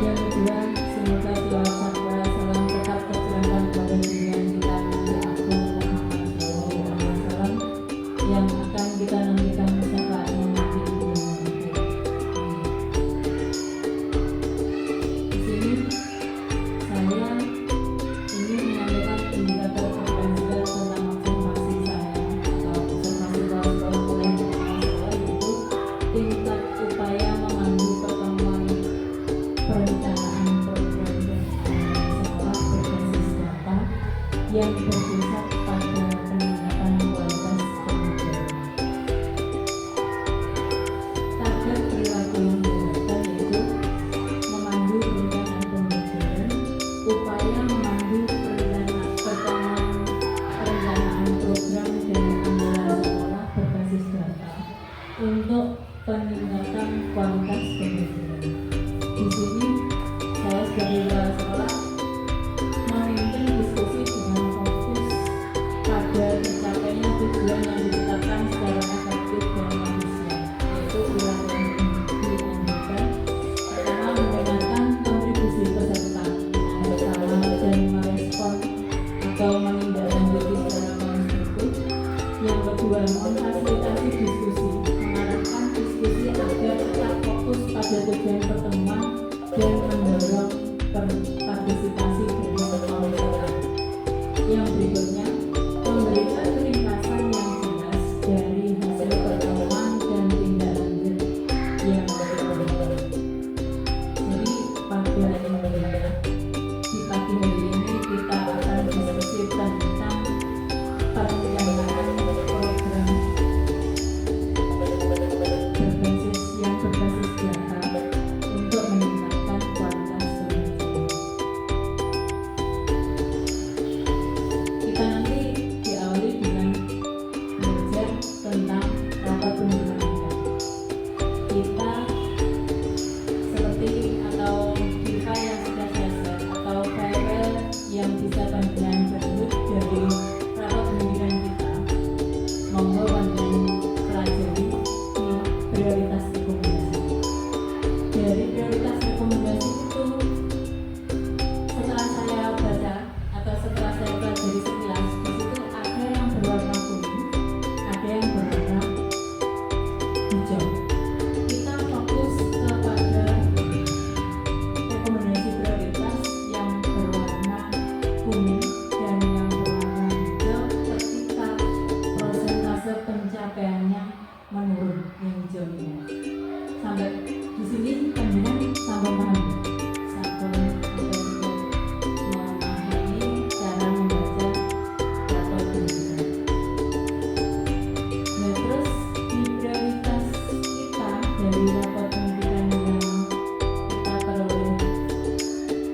Yang kedua, semoga selawat serta salam tetap tercurahkan kepada junjungan kita Nabi Agung Muhammad SAW yang akan kita nantikan syafaatnya nanti di dunia akhirat. Di sini saya ingin menyampaikan indikator potensial tentang observasi saya atau observasi sekolah oleh masalah, yaitu tingkat upaya memandu pertemuan perencanaan program dan sekolah berbasis data yang berpusat pada peningkatan kualitas pembelajaran. Target perilaku yang diharapkan yaitu memandu perencanaan pembelajaran, upaya memandu perencanaan program dan anggaran sekolah berbasis data untuk peningkatan kualitas pembelajaran. Di sini saya sebagai kepala sekolah memimpin diskusi dengan fokus pada tercapainya tujuan yang ditetapkan secara efektif dan efisien, yaitu perilaku yang dianjurkan. Pertama, mendengarkan kontribusi peserta dengan salah dan merespon atau menindaklanjuti secara konstruktif. Yang kedua, memfasilitasi diskusi, mengarahkan diskusi agar tetap fokus pada tujuan pertemuan dan mendorong partisipasi dari semua peserta. Yang berikutnya, memberikan ringkasan yang jelas dari hasil pertemuan dan tindak lanjut yang diperlukan. Jadi pada di pagi hari ini kita akan diskusi tentang perencanaan program berbasis data untuk meningkatkan kualitas pembelajaran. Kita nanti diawali dengan belajar tentang rapat pembinaan kita. Kita seperti atau kita yang sudah selesai atau file yang bisa panjenengan download dari rapat pembinaan kita, monggo panjenengan pelajari di prioritas rekomendasi. Dari prioritas rekomendasi itu, setelah saya baca atau setelah saya pelajari sekilas, di situ ada yang berwarna kuning, ada yang berwarna hijau. Kita fokus kepada rekomendasi prioritas yang berwarna kuning dan yang berwarna hijau ketika prosentase pencapaiannya menurun, yang hijau ini. Sampai di sini panjenengan sampai paham, sampai memahami cara membaca rapor pembinaan. Nah, terus di prioritas kita dari rapor pembinaan yang kita peroleh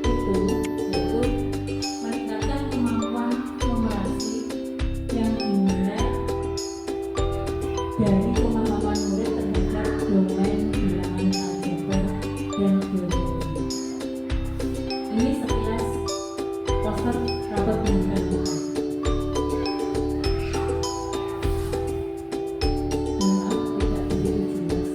itu yaitu meningkatkan kemampuan numerasi yang dinilai dari pemahaman murid terhadap domain bilangan aljabar dan geometri. Ini sekilas poster rapor pembinaan kita. Maaf, tidak begitu jelas.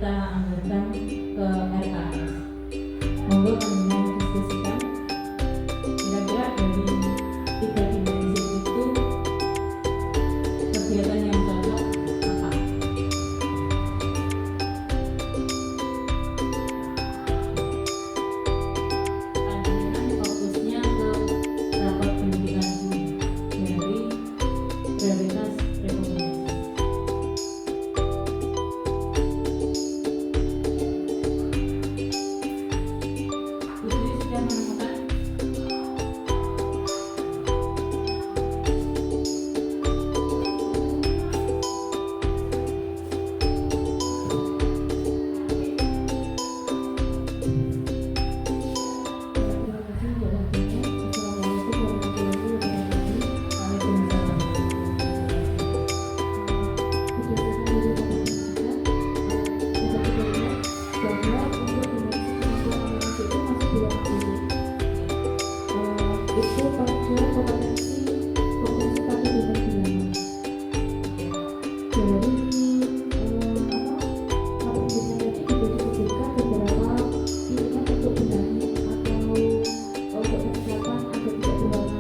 kita anggarkan ke RKS. Monggo panjenengan diskusikan kira-kira dari 3 dimensi itu kegiatan yang cocok apa? Panjenengan fokusnya ke rapat pendidikan dari prioritas rekomendasi. Putri sudah menemukan? Itu pada kompetensi pada bidang dari kalau bisa tadi juga disebutkan beberapa pilihan untuk benahi atau untuk persiapan agar tidak berwarna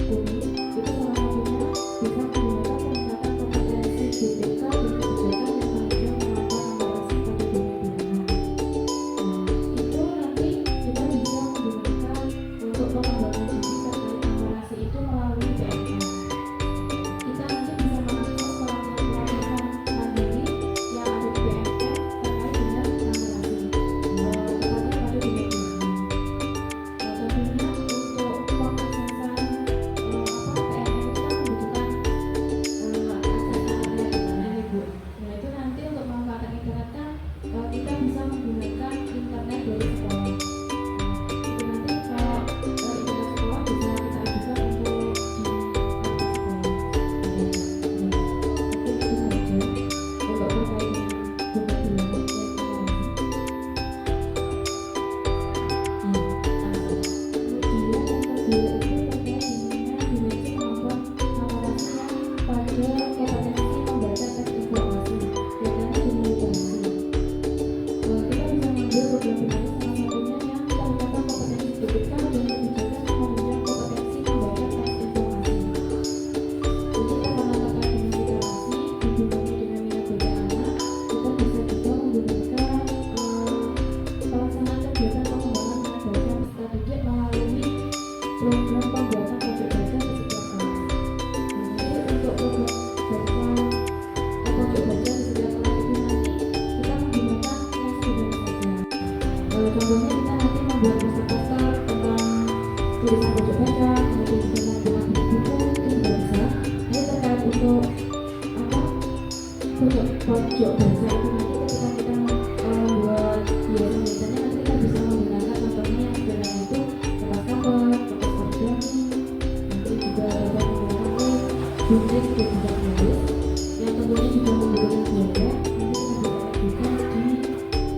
kuning. Itu salah satunya bisa menggunakan peningkatan kompetensi BPK dan kebijakan yang kemudian melakukan narasi pada dunia pidana. Itu nanti kita bisa menggunakan untuk pengembangan diri terkait narasi itu melalui PNM. Kita nanti bisa mengakses pelatihan-pelatihan mandiri yang ada di PNM terkait dengan narasi, tepatnya pada dunia pidana. Tentunya untuk pengaksesan PNM itu kan membutuhkan akses internet Ibu. Nah itu nanti untuk memanfaatkan internet kan kita bisa menggunakan internet dari sekolah. Itu nanti kalau internet sekolah bisa kita ajukan untuk di sekolah. Mungkin itu saja untuk terkait dengan beberapa Kemudian yang kedua itu terkait dengan dimensi kemampuan narasi yang pada kompetensi membaca teks informasi, biasanya dunia literasi. Kita bisa mengambil beberapa dimensi, salah satunya yang peningkatan kompetensi BPK dan kebijakan yang menunjang kompetensi membaca teks informasi. Jadi karena terkait dengan literasi, hubungannya dengan minat baca anak, kita bisa juga menggunakan pelaksanaan kegiatan pengembangan minat baca peserta didik melalui program pembuatan pojok baca di setiap kelas. Jadi untuk program pojok baca di setiap kelas itu nanti kita menggunakan yang sederhana saja. Contohnya kita nanti membuat poster-poster tentang tulisan pojok baca, kemudian juga membuat buku itu juga bisa. Ini terkait untuk pojok baca itu nanti ketika kita membuat biasanya nanti kita bisa menggunakan contohnya yang sederhana itu kertas cover, kertas origami, nanti juga dapat menggunakan gunting dan juga menulis yang tentunya juga membutuhkan biaya. Nanti kita bisa ajukan di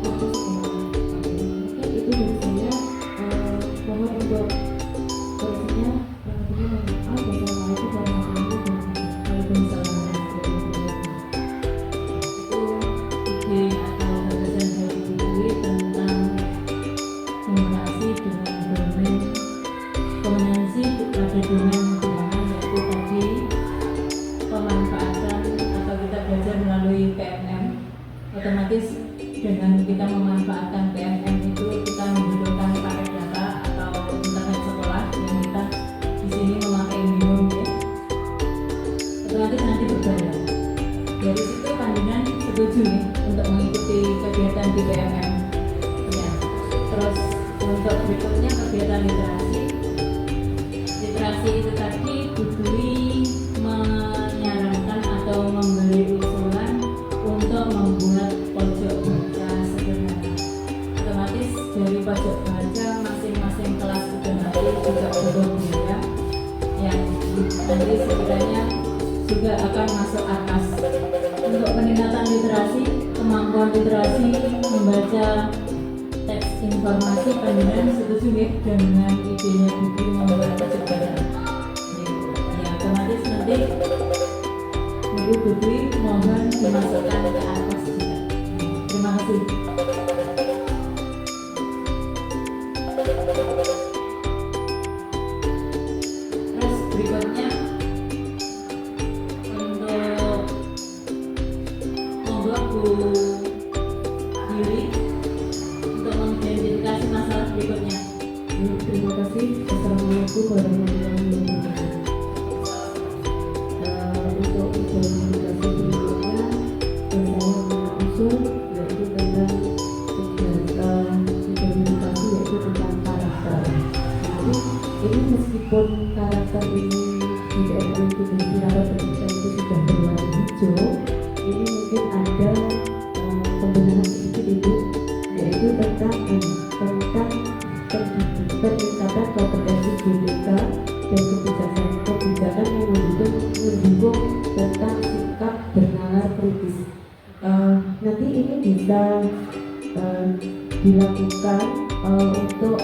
kampus sekolah. Oke, itu dari saya. Mohon untuk koreksinya. Yang tentunya mohon maaf. Wassalamualaikum warahmatullahi wabarakatuh. Waalaikumsalam warahmatullahi wabarakatuh. Itu ide atau gagasan dari Putri tentang kombinasi dengan domain kombinasi pada domain pidana, yaitu tadi pemanfaatan atau kita belajar melalui PNM. Otomatis dengan kita memanfaatkan PNM itu kita membutuhkan paket data atau internet sekolah yang kita di sini memakai IndiHome ya. Otomatis nanti berbayar. Dari situ panjenengan setuju nih untuk mengikuti kegiatan di PNM. Ya. Terus untuk berikutnya kegiatan literasi. Literasi itu tadi Budui menyarankan atau memberi usulan untuk membuat pojok baca sederhana. Otomatis dari pojok baca masing-masing kelas itu nanti juga butuh biaya yang nanti sekiranya juga akan masuk atas untuk peningkatan literasi, kemampuan literasi membaca teks informasi. Panjenengan setuju ya dengan idenya Budui membuat pojok baca? Ya, otomatis nanti Ibu Budui mohon dimasukkan ke atas juga. Terima kasih. Terus berikutnya untuk monggo Bu Yuri untuk mengidentifikasi masalah berikutnya. Terima kasih. Assalamualaikum warahmatullahi wabarakatuh. Untuk identifikasi berikutnya, saya mengusul yaitu tentang identifikasi yaitu tentang karakter. Jadi ini meskipun karakter ini di DNA itu beberapa pendidikan itu sudah berwarna hijau, ini mungkin ada pembenahan sedikit Ibu, yaitu tentang peningkatan kompetensi GBK dan kebijakan yang mendukung tentang sikap bernalar kritis. Nanti ini bisa dilakukan untuk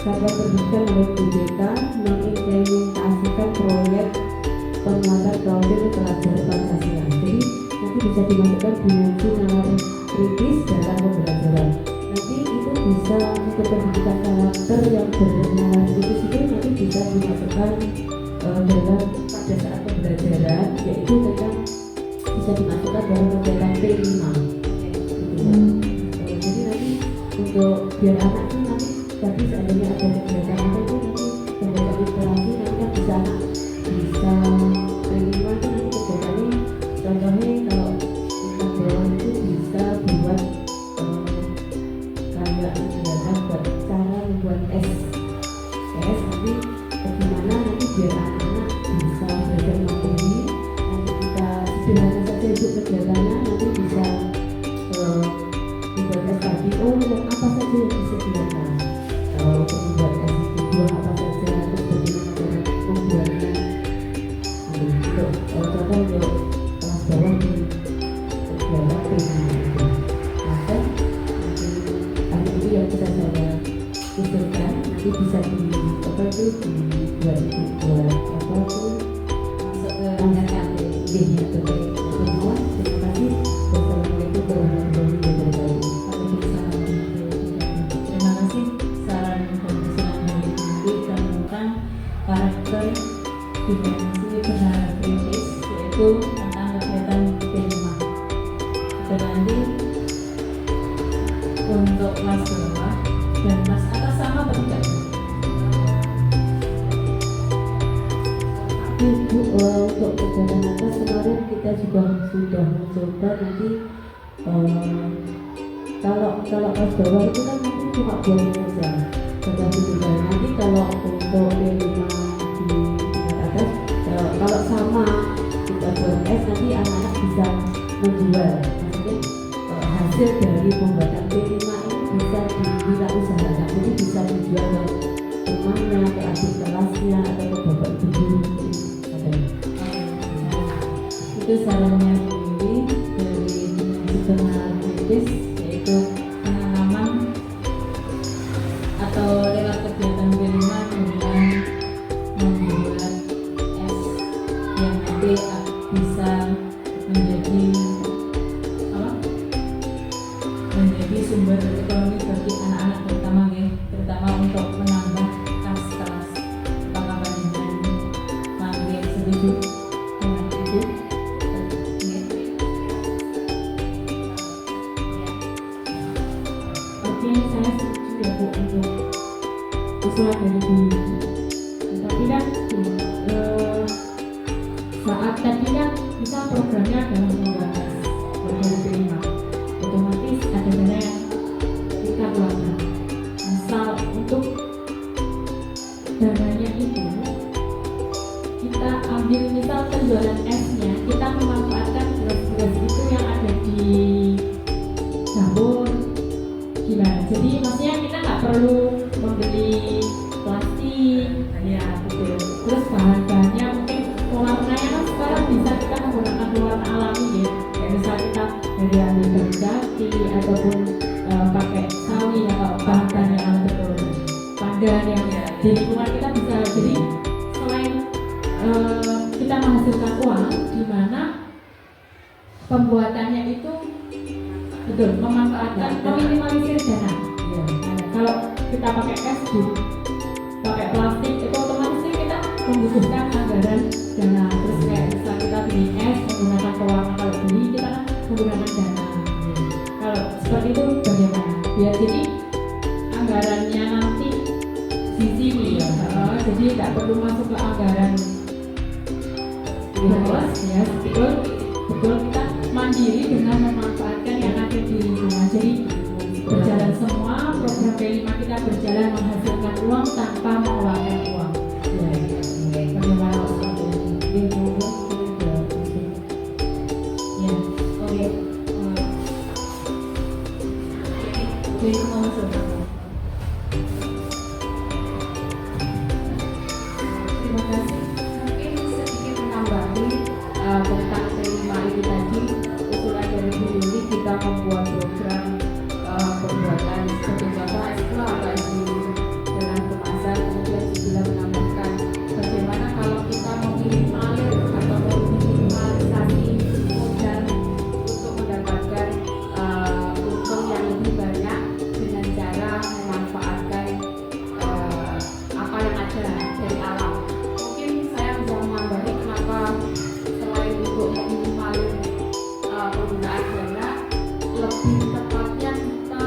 satuan pendidikan oleh GBK mengimplementasikan proyek penguatan profil pelajaran Pancasila. Jadi nanti bisa dimasukkan dimensi nalar kritis dalam pembelajaran. Nanti itu bisa untuk pendidikan karakter yang bernalar kritis itu nanti bisa dimasukkan dalam pada saat pembelajaran, yaitu tentang bisa dimasukkan dalam kegiatan P5. Jadi nanti untuk biar anak itu nanti tadi seandainya ada kegiatan apa itu nanti kegiatan inspirasi nanti kan bisa anak bisa P5 itu nanti kegiatannya contohnya kalau kita bawah itu bisa buat kayak kegiatan buat cara membuat es nanti bagaimana nanti biar anak-anak bisa belajar materi. Nanti kita sederhana saja untuk kegiatannya nanti bisa membuat es tadi. Apa saja yang bisa dilakukan untuk membuat es itu, buah apa saja, terus bagaimana cara membuatnya. Untuk contoh untuk kelas bawah di kegiatan ini. Maka nanti itu yang bisa saya usulkan nanti bisa dibuat apa itu masuk ke anggaran terima kasih. Wassalamualaikum warahmatullahi wabarakatuh. Terima kasih. Saran pembicaraan hari ini tentang karakter dimensi bernalar kritis, yaitu tentang kegiatan P5. Dan nanti untuk kelas bawah dan kelas atas sama atau tidak? Ibu, untuk kegiatan atas kemarin kita juga sudah mencoba nanti kalau kelas bawah itu kan nanti cuma buat saja tetapi juga nanti kalau untuk P5 di tingkat atas kalau sama kita buat S nanti anak-anak bisa menjual, maksudnya hasil dari pembuatan P5 ini bisa diwirausahakan, jadi bisa dijual ke temannya, ke adik kelasnya atau ke bapak ibu guru. Itu sarannya sendiri dari dimensi bernalar kritis, yaitu pengalaman atau lewat kegiatan P5 dengan membuat es yang nanti bisa menjadi menjadi sumber ekonomi bagi anak-anak terutama untuk menambah kas kelas. Apakah panjenengan mangke setuju dengan itu? Oke, saya setuju ya Bu untuk usulan dari Bu. Tapi kan saat tadi kan kita programnya adalah membahas program P5, otomatis ada dana yang kita keluarkan. Asal untuk dananya itu kita ambil misal penjualan esnya, kita memanfaatkan gelas-gelas itu yang ada di dapur gimana. Jadi maksudnya kita nggak perlu membeli plastik ya betul. Terus bahan-bahannya mungkin pewarnanya kan sekarang bisa kita menggunakan pewarna alami ya. Kayak misal kita dari ambil dari jati ataupun pakai sawi atau bahan-bahan yang betul pandan yang di lingkungan kita bisa. Jadi selain kita menghasilkan uang, di mana pembuatannya itu betul, memanfaatkan, meminimalisir dana. Iya. Nah, kalau kita pakai cash pakai plastik itu otomatis kita membutuhkan anggaran dana. Terus kayak bisa kita beli es menggunakan pewarna, kalau beli kita kan menggunakan dana. Kalau seperti itu bagaimana? Biar jadi anggarannya nanti di sini, jadi tidak perlu masuk ke anggaran bos, ya betul kita mandiri dengan memanfaatkan yang ada di rumah. Jadi berjalan semua program P5 kita berjalan menghasilkan uang tanpa mengeluarkan uang. Bagaimana seperti ini? Ya, oke. Jadi mau coba. Terima kasih. Mungkin sedikit menambahi tentang P5 ini tadi, usulan dari Bu Yuli kita membuat program pembuatan seperti contoh es klo atau es dulu dengan kemasan, kemudian juga menambahkan bagaimana kalau kita meminimalir atau meminimalisasi modal untuk mendapatkan untung yang lebih banyak dengan cara memanfaatkan apa yang ada dari alam. Mungkin saya bisa menambahi kenapa selain untuk meminimalir penggunaan dana, lebih tepatnya kita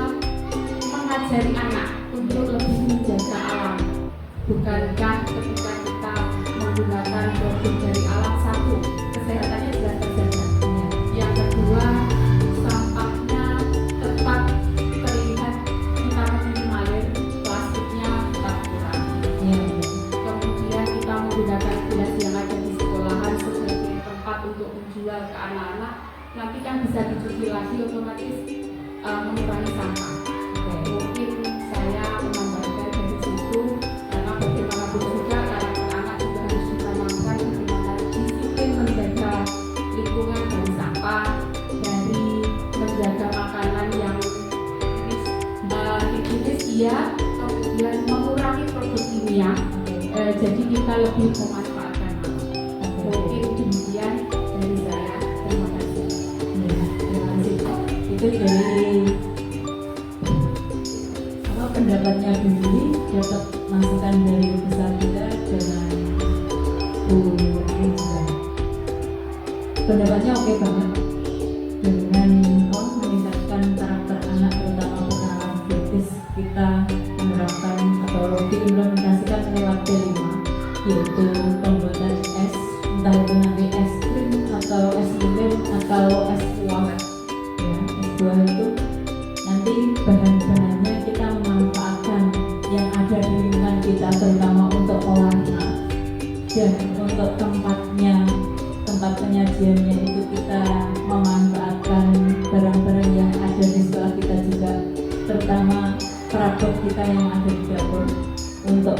mengajari anak untuk lebih menjaga alam. Bukankah ketika kita menggunakan produk dari alam, satu, kesehatannya jelas terjaga. Yang kedua, sampahnya tetap terlihat, kita meminimalir, plastiknya tetap kurang. Kemudian kita menggunakan gelas yang ada di sekolahan sebagai tempat untuk menjual ke anak-anak, nanti kan bisa dicuci lagi, otomatis mengurangi sampah. Mungkin saya menambahkan dari situ, karena bagaimanapun juga karakter anak juga harus ditanamkan bagaimana disiplin menjaga lingkungan dari sampah, dari menjaga makanan yang higienis, iya, kemudian mengurangi produk kimia. Jadi kita lebih memanfaatkan alam. Mungkin demikian dari saya. Terima kasih. Terima kasih. Itu dari pendapatnya Bu Yuli, dapat masukan dari besar kita dengan Bu Rizka. Pendapatnya oke banget dengan meningkatkan karakter anak, terutama pengenalan kritis kita menerapkan atau diimplementasikan lewat P5, yaitu pembuatan es, entah itu nanti es krim atau es lilin atau es buah. Ya, es buah itu nanti bahan-bahannya kita memanfaatkan yang ada di lingkungan kita, terutama untuk pewarna, dan untuk tempat penyajiannya itu kita memanfaatkan barang-barang yang ada di sekolah kita juga, terutama perabot kita yang ada di dapur, untuk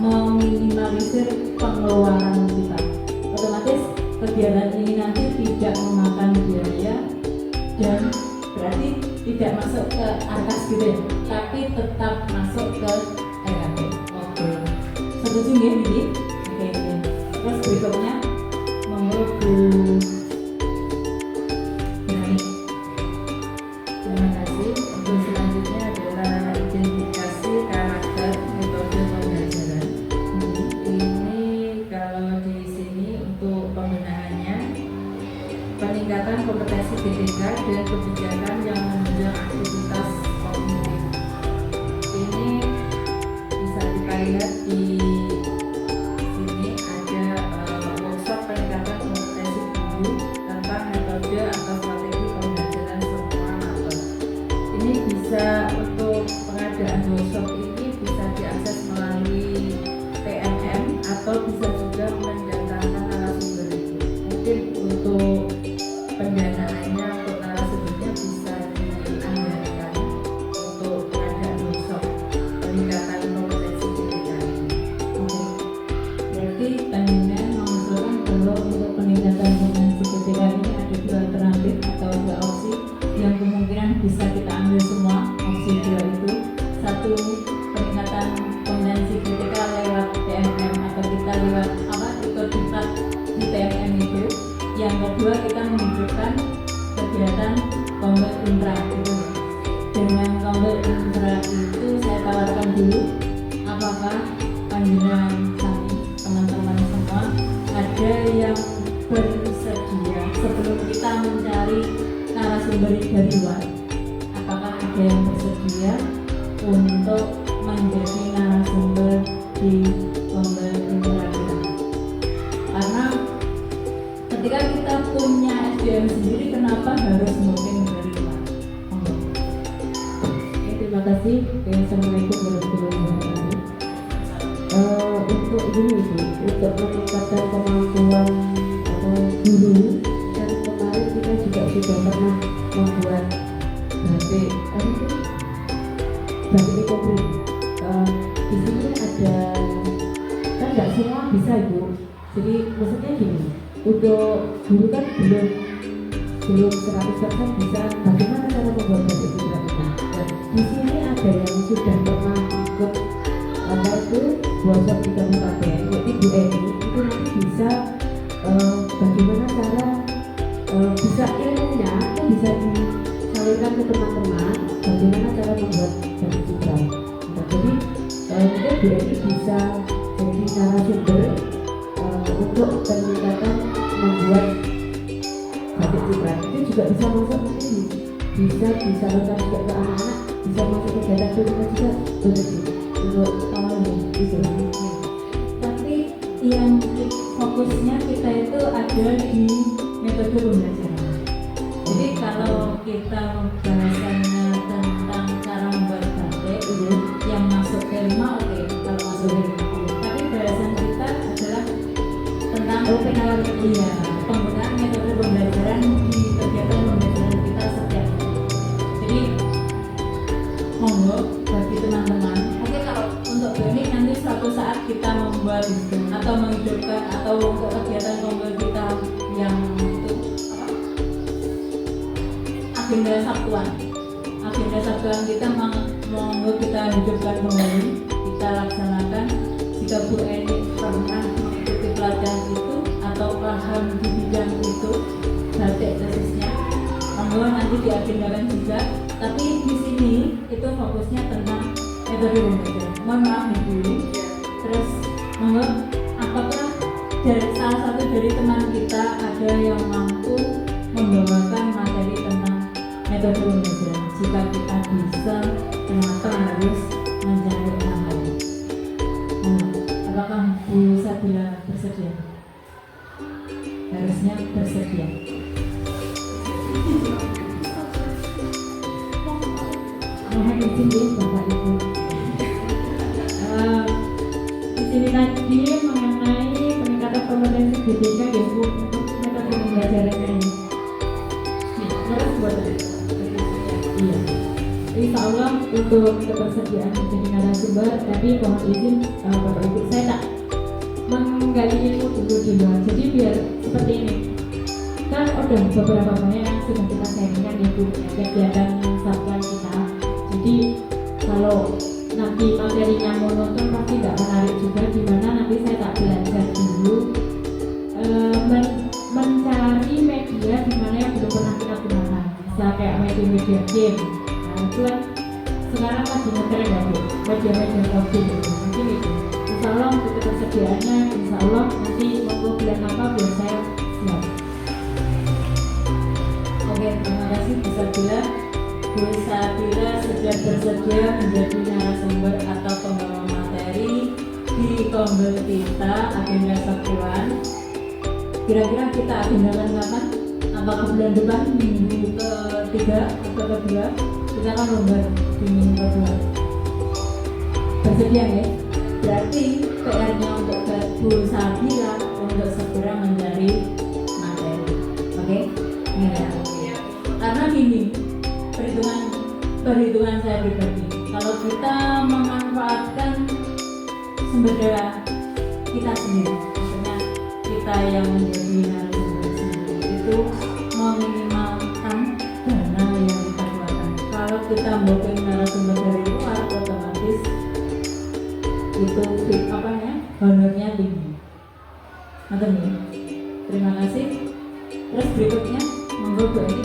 meminimalisir pengeluaran kita. Otomatis kegiatan ini nanti tidak memakan biaya dan berarti tidak masuk ke atas gitu ya, tapi tetap masuk ke RKP. Oke, setuju ya ini? Oke. Terus berikutnya nomor Bu Nani. Terima kasih. Untuk selanjutnya adalah identifikasi karakter metode pembelajaran. Ini kalau di sini untuk pembenahannya, peningkatan kompetensi BPK dan kebijakan yang menunjang aktivitas kognitif. Ini bisa kita lihat di sini ada workshop peningkatan kompetensi guru tentang metode atau strategi pembelajaran semua mata. Ini bisa untuk pengadaan workshop ini bisa diakses melalui PMM atau bisa juga mendatangkan narasumber itu. Mungkin untuk pendanaannya untuk narasumbernya bisa dianggarkan untuk pengadaan workshop peningkatan kompetensi BPK ini. Oke. Berarti Tanina mengusulkan kalau untuk peningkatan kompetensi BPK ini ada dua alternatif atau dua opsi yang kemungkinan bisa kita ambil semua. Opsi dua itu, satu, peningkatan kompetensi BPK lewat TMM atau kita lewat ikut diklat di TMM itu. Yang kedua, kita menunjukkan intra gitu. Dengan tombol intra itu saya tawarkan dulu apakah panjenengan kami teman-teman semua ada yang bersedia sebelum kita mencari narasumber dari luar, apakah ada yang bersedia untuk menjadi narasumber di tombol intra kita. Karena ketika kita punya SDM sendiri, kenapa harus mungkin dari luar? Oke, terima kasih. Assalamualaikum warahmatullahi wabarakatuh. Untuk ini Ibu, untuk meningkatkan kemampuan guru, dan kemarin kita juga sudah pernah membuat batik ekonomi. Di sini ada, kan nggak semua bisa Ibu. Jadi maksudnya gini, untuk guru kan belum 100% bisa bagaimana cara membuat batik ciprat itu. Dan di sini ada yang sudah pernah ikut workshop di kabupaten, yaitu Bu Eni, itu nanti bisa bagaimana cara bisa ilmunya itu bisa disalurkan ke teman-teman, bagaimana cara membuat batik ciprat. Nah, jadi mungkin Bu Eni bisa jadi narasumber untuk peningkatan membuat batik ciprat. Itu juga bisa masuk nanti bisa disalurkan juga ke anak-anak, bisa masuk ke kegiatan juga untuk itu. Tapi yang fokusnya kita itu ada di metode pembelajaran. Jadi kalau kita pembahasannya tentang cara membuat batik yang masuk tema, oke, kalau masuk tema. Tapi bahasan kita adalah tentang penggunaan metode pembelajaran di kegiatan pembelajaran kita setiap hari. Jadi monggo bagi teman-teman. Oke, kalau untuk ini nanti suatu saat kita membuat atau menghidupkan atau untuk kegiatan tombol kita yang itu agenda Sabtuan kita monggo kita hidupkan kembali, kita laksanakan. Jika Bu Eni pernah mengikuti pelatihan itu atau paham di bidang itu, batik khususnya, monggo nanti diagendakan juga. Tapi di sini itu fokusnya tentang metode pembelajaran. Mohon maaf Ibu. Terus monggo, apakah dari salah satu dari teman kita ada yang mampu membawakan materi tentang metode pembelajaran? Jika kita bisa, kenapa harus mencari hal? Apakah Bu Sabila bersedia? Harusnya bersedia. Mohon izin ya Bapak Ibu. Di sini tadi mengenai peningkatan kompetensi BPK ya Bu untuk metode pembelajaran ini. Terus buat iya. Insya Allah untuk ketersediaan menjadi narasumber, tapi mohon izin Bapak Ibu, saya tak menggali ilmu dulu di luar. Jadi biar seperti ini. Kan udah beberapa banyak yang sudah kita sharingkan ya Bu, kegiatan Sabtuan kita. Jadi kalau nanti materinya monoton pasti tidak menarik juga, dimana nanti saya tak belajar dulu mencari media dimana yang belum pernah kita gunakan, bisa kayak media game. Nah itu kan sekarang lagi ngetren ya Bu, media coding gitu. Mungkin itu insya Allah untuk ketersediaannya, insya Allah nanti mau bulan apa biar saya siap. Oke, terima kasih Bu Sabila. Bu Sabila sudah bersedia menjadi narasumber atau pembawa materi di tombol kita agenda Sabtuan. Kira-kira kita agendakan kapan? Apakah bulan depan minggu ketiga atau kedua? Kita akan lomba di minggu kedua. Bersedia ya? Berarti PR-nya untuk Bu Sabila untuk segera mencari materi. Oke? Ya. Karena gini, perhitungan saya pribadi, kalau kita memanfaatkan sumber daya kita sendiri, maksudnya kita yang menjadi narasumber sendiri itu meminimalkan dana yang kita keluarkan. Kalau kita booking narasumber dari luar, otomatis itu honornya tinggi. Ngerti ya? Terima kasih. Terus berikutnya monggo Bu Eni.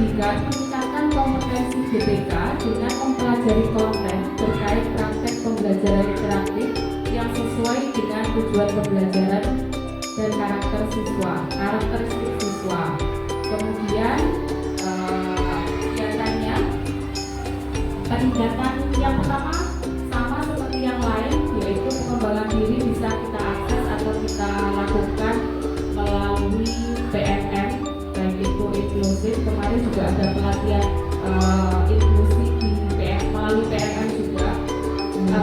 Pendidikan meningkatkan kompetensi GPK dengan mempelajari konten terkait praktek pembelajaran interaktif yang sesuai dengan tujuan pembelajaran dan karakteristik siswa. Kemudian kegiatannya, peningkatan yang pertama sama seperti yang lain, yaitu pengembangan diri bisa kita akses atau kita lakukan melalui PNM, baik itu inklusif. Kemarin juga ada pelatihan inklusif di melalui PNM juga.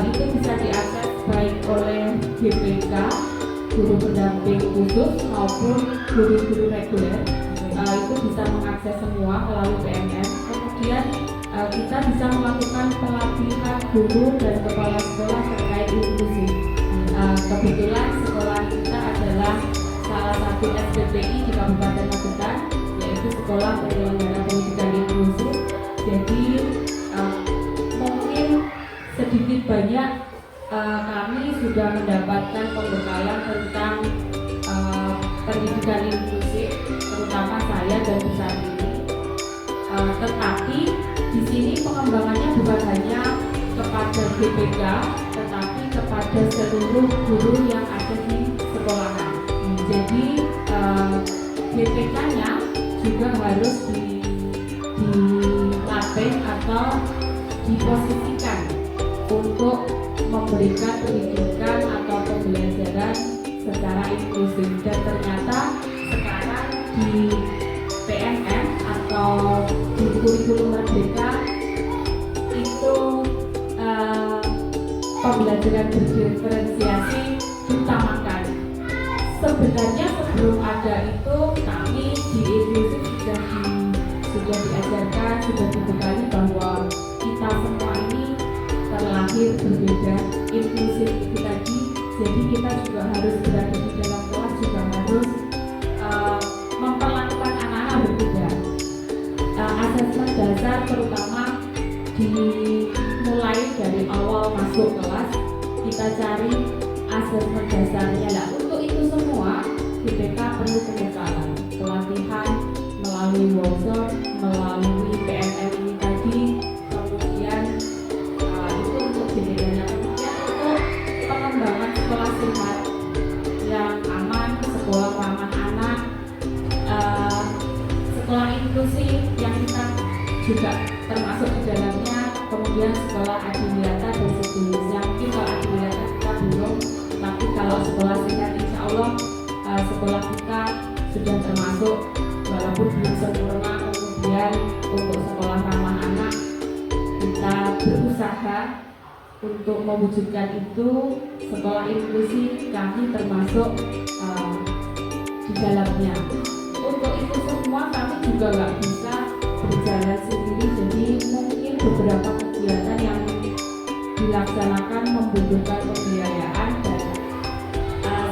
Itu bisa diakses baik oleh GPK, guru pendamping khusus maupun guru-guru reguler. Itu bisa mengakses semua melalui PNM. Kemudian kita bisa melakukan pelatihan guru dan kepala sekolah terkait inklusi. Kebetulan sekolah kita adalah salah satu SPPI di Kabupaten Magetan, yaitu Sekolah Penyelenggara Pendidikan Inklusif. Jadi mungkin sedikit banyak kami sudah mendapatkan pembekalan tentang pendidikan inklusif, terutama saya dan Bu Sandini. Tetapi di sini pengembangannya bukan hanya kepada GPK, tetapi kepada seluruh guru yang ada di sekolahan. Jadi GPK-nya juga harus dilatih atau diposisikan untuk memberikan pendidikan atau pembelajaran secara inklusif. Dan ternyata sekarang di PNM atau di kurikulum merdeka itu pembelajaran berdiferensiasi diutamakan. Sebenarnya sebelum ada itu kami di inklusif sudah diajarkan, sudah dibekali bahwa kita semua ini terlahir berbeda. Inklusif itu tadi, jadi kita juga harus berada di dalam kelas, juga harus memperlakukan anak-anak berbeda. Asesmen dasar terutama dimulai dari awal masuk kelas, kita cari asesmen dasarnya. Nah, untuk itu semua GPK perlu pembekalan, pelatihan melalui workshop, melalui PNM ini tadi. Kemudian itu untuk GPK-nya. Kemudian untuk pengembangan sekolah sehat yang aman, sekolah ramah anak, sekolah inklusi yang kita juga termasuk di dalamnya. Kemudian sekolah adiwiyata dan sejenisnya. Mungkin kalau adiwiyata kita belum, tapi kalau sekolah sehat insya Allah sekolah kita sudah termasuk, walaupun belum sempurna. Kemudian untuk sekolah ramah anak kita berusaha untuk mewujudkan itu. Sekolah inklusi kami termasuk di dalamnya. Untuk itu semua kami juga nggak bisa berjalan sendiri, jadi mungkin beberapa kegiatan yang dilaksanakan membutuhkan pembiayaan, dan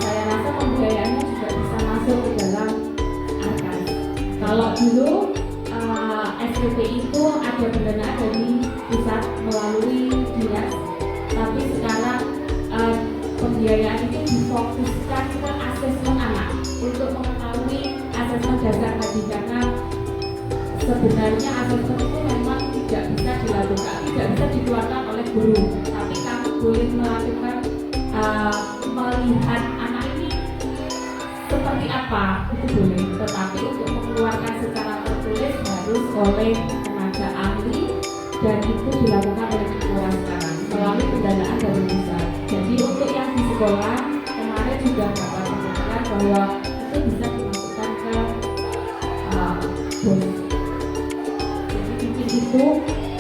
saya rasa pembiayaannya juga bisa masuk ke dalam ARKAS. Kalau dulu SPP itu ada pendanaan dari pusat melalui dinas, tapi sekarang pembiayaan itu difokuskan ke asesmen anak untuk mengetahui asesmen dasar tadi, karena sebenarnya asesmen itu memang tidak bisa dilakukan, tidak bisa dikeluarkan oleh guru, tapi kami boleh melakukan melihat anak ini seperti apa, itu boleh. Tetapi untuk mengeluarkan secara tertulis harus oleh tenaga ahli, dan itu dilakukan oleh sekolah sekarang melalui pendanaan dari pusat. Jadi untuk yang di sekolah kemarin juga dapat pembekalan bahwa itu bisa dimasukkan ke BOS. Jadi mungkin itu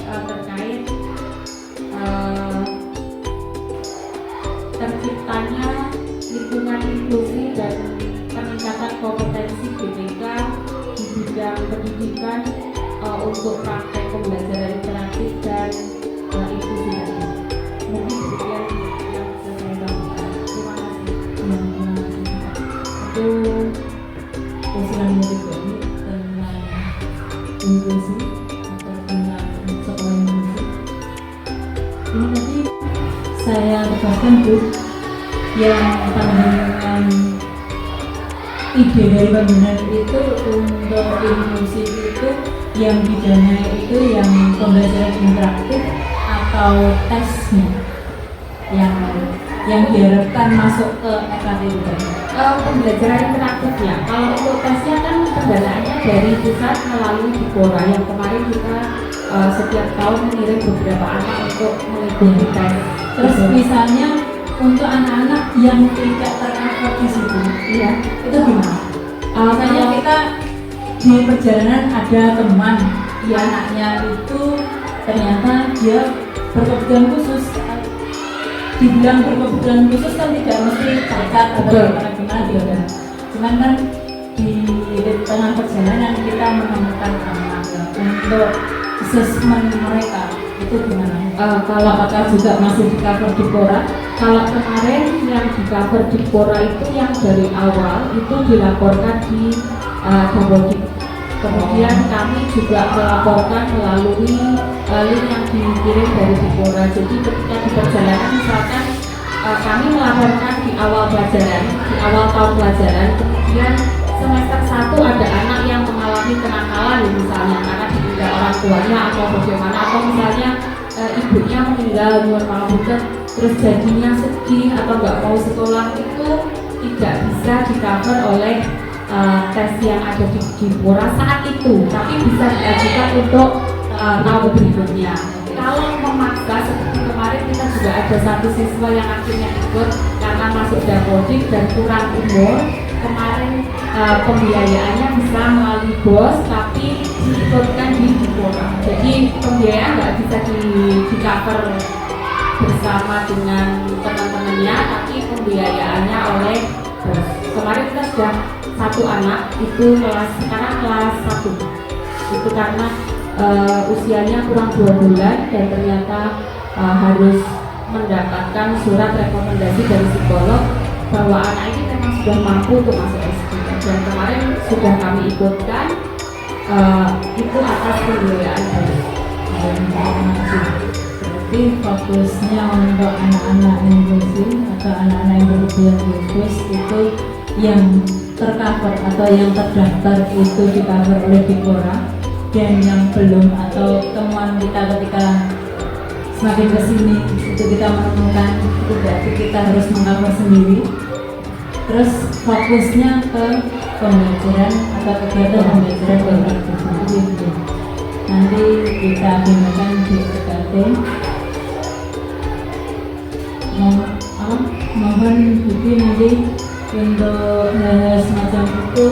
terkait terciptanya lingkungan inklusi dan peningkatan kompetensi GPK di bidang pendidikan untuk praktek pembelajaran interaktif dan inklusi tadi. Mungkin demikian yang bisa saya sampaikan. Terima kasih. Itu usulan dari kami tentang inklusi atau tentang sekolah inklusi. Ini tadi saya tegaskan Bu, yang pandangan ide dari pembinaan itu untuk inklusi itu yang didanai itu yang pembelajaran interaktif atau tesnya yang diharapkan masuk ke EKT itu? Pembelajaran interaktifnya. Kalau untuk tesnya kan pendanaannya dari pusat melalui Dipora yang kemarin kita setiap tahun mengirim beberapa anak untuk mengikuti tes. Terus misalnya untuk anak-anak yang tidak tercover di situ, Iya. itu gimana? Misalnya kita di perjalanan ada teman, Iya. anaknya itu ternyata dia berkebutuhan khusus. Dibilang berkebutuhan khusus kan tidak mesti cacat atau gimana juga. Cuman kan di tengah perjalanan kita menemukan anak untuk assessment mereka itu gimana? Kalau Apakah juga masih di cover di Dipora? Kalau kemarin yang di cover Dipora itu yang dari awal itu dilaporkan di Dabodik. Kemudian kami juga melaporkan melalui link yang dikirim dari Dipora. Jadi ketika di perjalanan misalkan kami melaporkan di awal pelajaran, di awal tahun pelajaran, kemudian semester 1 ada anak yang mengalami kenakalan misalnya karena ditinggal orang tuanya atau bagaimana, atau misalnya ibunya meninggal luar malam, terus jadinya sedih atau nggak mau sekolah, itu tidak bisa di cover oleh tes yang ada di Dipora saat itu, tapi bisa diajukan untuk tahun berikutnya. Kalau memaksa seperti kemarin kita juga ada satu siswa yang akhirnya ikut karena masuk Dabodik dan kurang umur. Kemarin pembiayaannya bisa melalui BOS tapi diikutkan di Dipora. Jadi pembiayaan nggak bisa di cover bersama dengan teman-temannya, tapi pembiayaannya oleh BOS. Kemarin kita sudah satu anak itu sekarang kelas 1 itu karena usianya kurang 2 bulan dan ternyata harus mendapatkan surat rekomendasi dari psikolog bahwa anak ini memang sudah mampu untuk masuk SD, dan kemarin sudah kami ikutkan itu atas pembiayaan dari Berarti fokusnya untuk anak-anak inklusif atau anak-anak yang berkebutuhan khusus itu yang tercover atau yang terdaftar itu di cover oleh Dipora, dan yang belum atau temuan kita ketika semakin kesini itu kita menemukan itu berarti kita harus mengcover sendiri. Terus fokusnya ke pembelajaran atau kegiatan pembelajaran interaktif. Nanti kita gunakan di EKT. Mohon Bibi nanti untuk hal semacam itu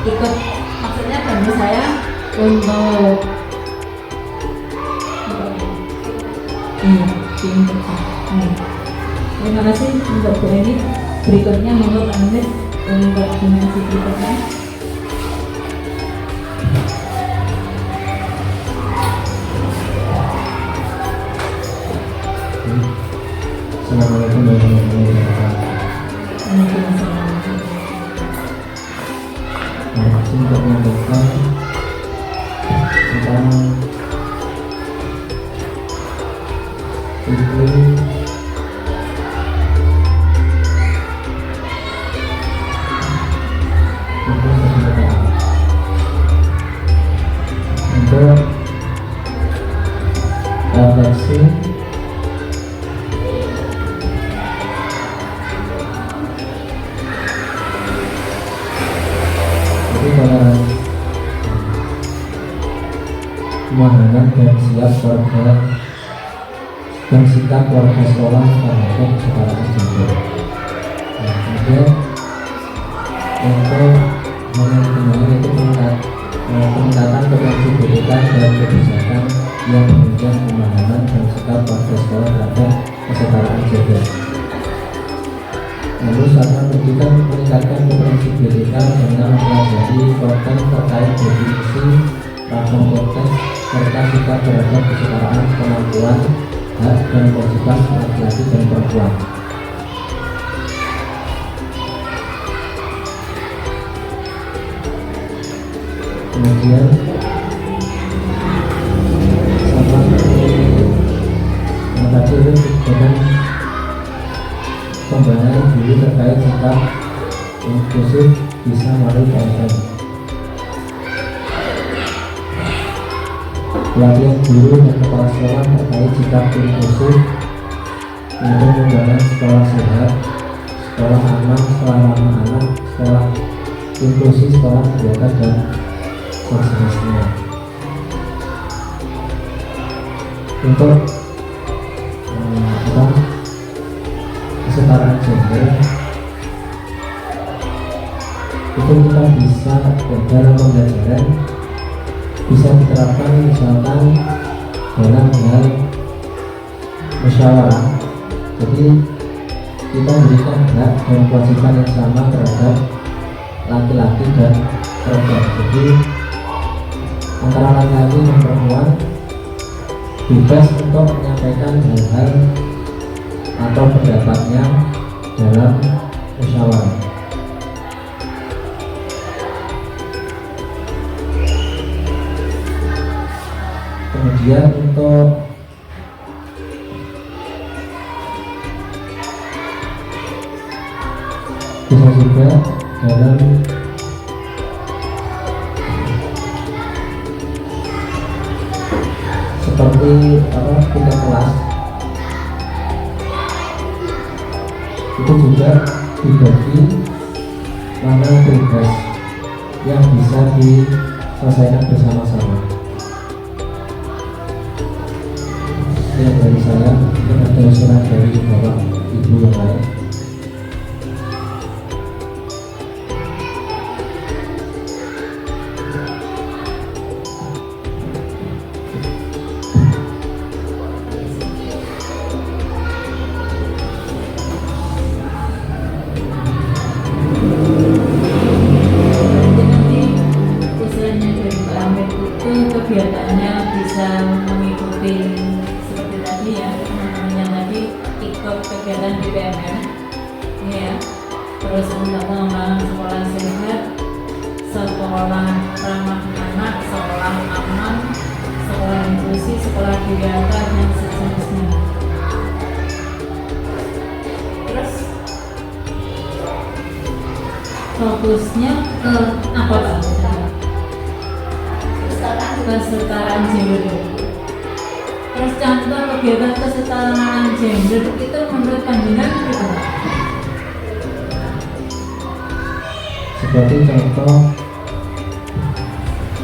ikut, maksudnya bantu saya untuk terima kasih untuk Bu Eni. Berikutnya monggo Pak Menit untuk dimensi berikutnya. Assalamualaikum warahmatullahi wabarakatuh. Terima kasih untuk menyampaikan tentang iklim kebinekaan untuk refleksi pemahaman dan sikap warga sekolah terhadap kesetaraan gender. Kemudian untuk mengenai itu peningkatan potensi pendidikan dan kebijakan yang menunjang pemahaman dan sikap warga sekolah terhadap kesetaraan gender. Lalu sarana pendidikan meningkatkan kompetensi pendidikan dengan mempelajari konten terkait definisi, platform konten, serta sikap terhadap kesetaraan kemampuan, hak dan kewajiban laki-laki dan perempuan. Kemudian sama yang tadi itu dengan pembenahan diri terkait sikap inklusif bisa melalui konten. pelatihan guru dan kepala sekolah terkait sikap inklusif untuk membangun sekolah sehat, sekolah aman, sekolah ramah anak, sekolah inklusi, sekolah terbuka dan sejenisnya. Untuk kesetaraan gender itu kita bisa dalam pembelajaran bisa diterapkan misalkan dalam hal musyawarah. Jadi kita berikan hak dan kewajiban yang sama terhadap laki-laki dan perempuan. Jadi antara laki-laki dan perempuan bebas untuk menyampaikan hal-hal atau pendapatnya dalam musyawarah. Kemudian untuk bisa juga dalam seperti tingkat kelas itu juga dibagi mana tugas yang bisa diselesaikan bersama-sama. Sekian dari saya, mungkin ada usulan dari bapak ibu yang lain. Kegiatannya bisa mengikuti seperti tadi ya, namanya tadi ikut kegiatan BPMN ya, terus untuk pengembangan sekolah sehat, sekolah ramah anak, sekolah aman, sekolah inklusi, sekolah kegiatan dan seterusnya. Terus fokusnya ke apa Pak? Kesetaraan gender. Terus contoh kegiatan kesetaraan gender itu menurut panjenengan apa? Seperti contoh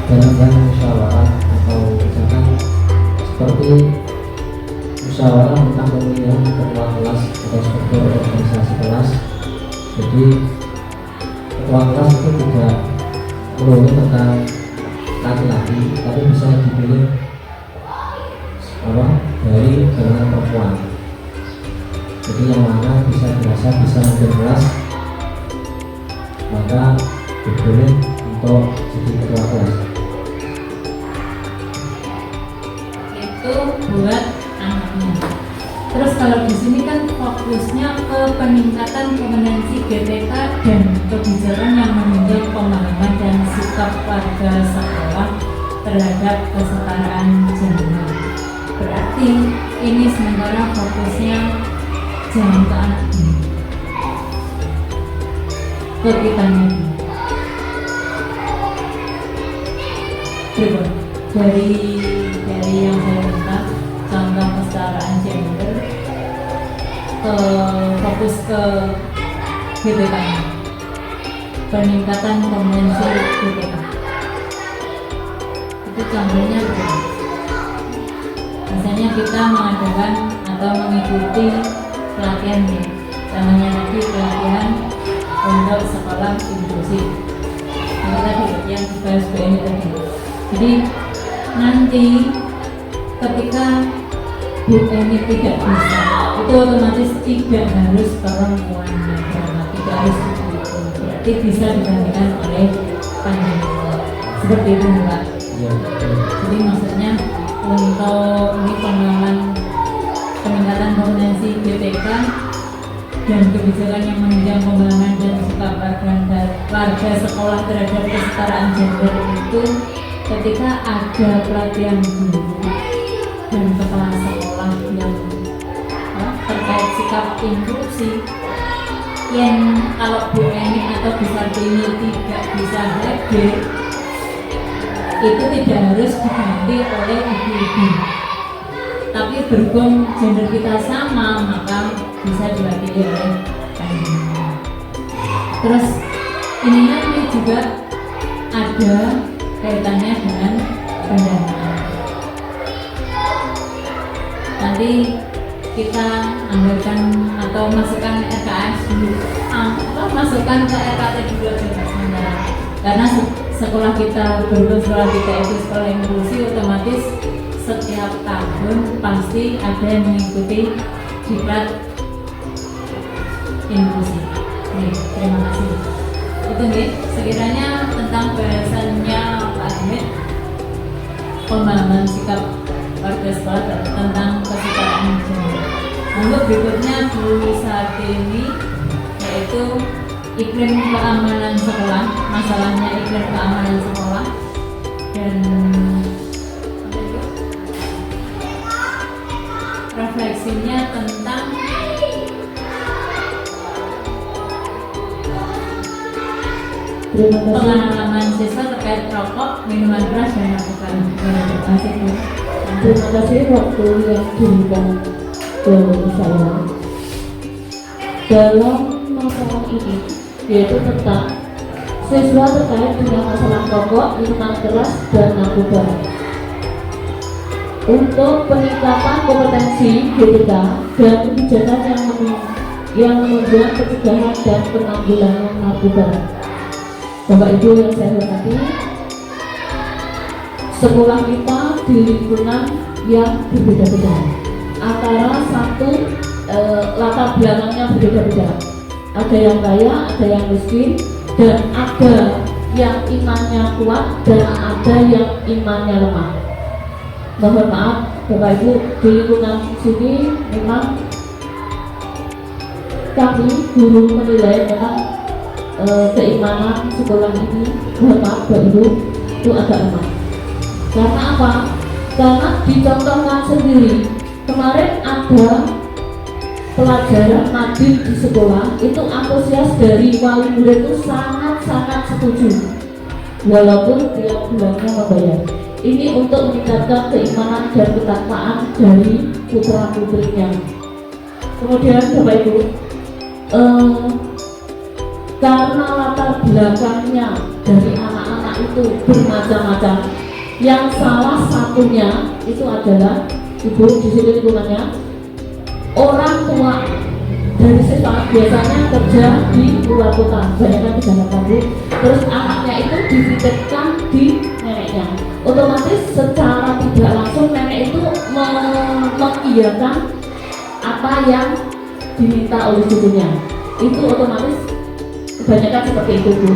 dalam hal musyawarah atau misalkan seperti musyawarah tentang pemilihan ketua kelas atau struktur organisasi kelas. Jadi ketua kelas itu tidak melulu tentang laki-laki, tapi bisa dipilih dari kalangan perempuan. Jadi yang mana bisa dirasa bisa memimpin kelas, maka dipilih untuk jadi ketua kelas. Itu buat anaknya. Terus kalau di sini kan fokusnya ke peningkatan kompetensi GTK dan kebijakan yang menunjang pemahaman dan sikap warga sekolah terhadap kesetaraan gender. Berarti ini sementara fokusnya jangan ke anaknya, ke kitanya. Dari yang saya minta contoh kesetaraan gender, fokus ke GTK, peningkatan kompetensi GTK. Itu contohnya begini. Misalnya kita mengadakan atau mengikuti pelatihan nih, namanya lagi pelatihan untuk sekolah inklusi. Ini tadi yang dibahas Bu Eni tadi. Jadi nanti ketika Bu Eni tidak bisa, itu otomatis tidak harus perempuan yang berangkat, tidak harus itu, berarti bisa digantikan oleh panjenengan. Seperti itu Mbak. Ya, Jadi maksudnya untuk ini peningkatan kompetensi GTK dan kebijakan yang menunjang pembangunan dan sikap warga sekolah terhadap kesetaraan gender itu ketika ada pelatihan guru dan kepala sekolah yang terkait sikap inklusi yang kalau Bu Eni atau Bu Sartini tidak bisa hadir, itu tidak harus diganti oleh ibu-ibu, tapi berhubung gender kita sama maka bisa diwakili oleh kandungan. Terus ininya ini juga ada kaitannya dengan pendanaan. Nanti kita anggarkan atau masukkan RKS dulu, masukkan ke RKT dulu aja sementara. Karena sekolah kita berhubung sekolah kita itu sekolah inklusi, otomatis setiap tahun pasti ada yang mengikuti diklat inklusi. Nih, terima kasih. Itu nih, sekiranya tentang bahasannya Pak Hamid, pemahaman sikap warga sekolah tentang kesetaraan gender. Lalu berikutnya Bu Sartini, yaitu iklim keamanan sekolah, masalahnya iklim keamanan sekolah, dan refleksinya tentang pengalaman siswa terkait rokok, minuman keras, dan narkoba. Terima kasih Bu. Terima kasih waktu yang diberikan ke saya dalam masalah ini, yaitu tentang siswa terkait dengan masalah rokok, minuman keras, dan narkoba. Untuk peningkatan kompetensi GTK dan kebijakan yang menunjang pencegahan dan penanggulangan narkoba. Bapak Ibu yang saya hormati, sekolah kita di lingkungan yang berbeda-beda, antara satu latar belakangnya berbeda-beda. Ada yang kaya, ada yang miskin, dan ada yang imannya kuat dan ada yang imannya lemah. Mohon maaf Bapak Ibu, di lingkungan sini memang kami guru menilai memang keimanan sekolah ini, mohon maaf Bapak Ibu, itu agak lemah. Karena apa? Karena dicontohkan sendiri, kemarin ada pelajaran madin di sekolah, itu antusias dari wali murid itu sangat-sangat setuju, walaupun tiap bulannya membayar. Ini untuk meningkatkan keimanan dan ketakwaan dari putra putrinya. Kemudian Bapak Ibu, karena latar belakangnya dari anak-anak itu bermacam-macam, yang salah satunya itu adalah ibu di sini lingkungannya orang tua dari siswa biasanya kerja di luar kota, banyak di Jakarta Bu. Terus anaknya itu dititipkan di neneknya, otomatis secara tidak langsung nenek itu mengiyakan apa yang diminta oleh cucunya, itu otomatis kebanyakan seperti itu Bu.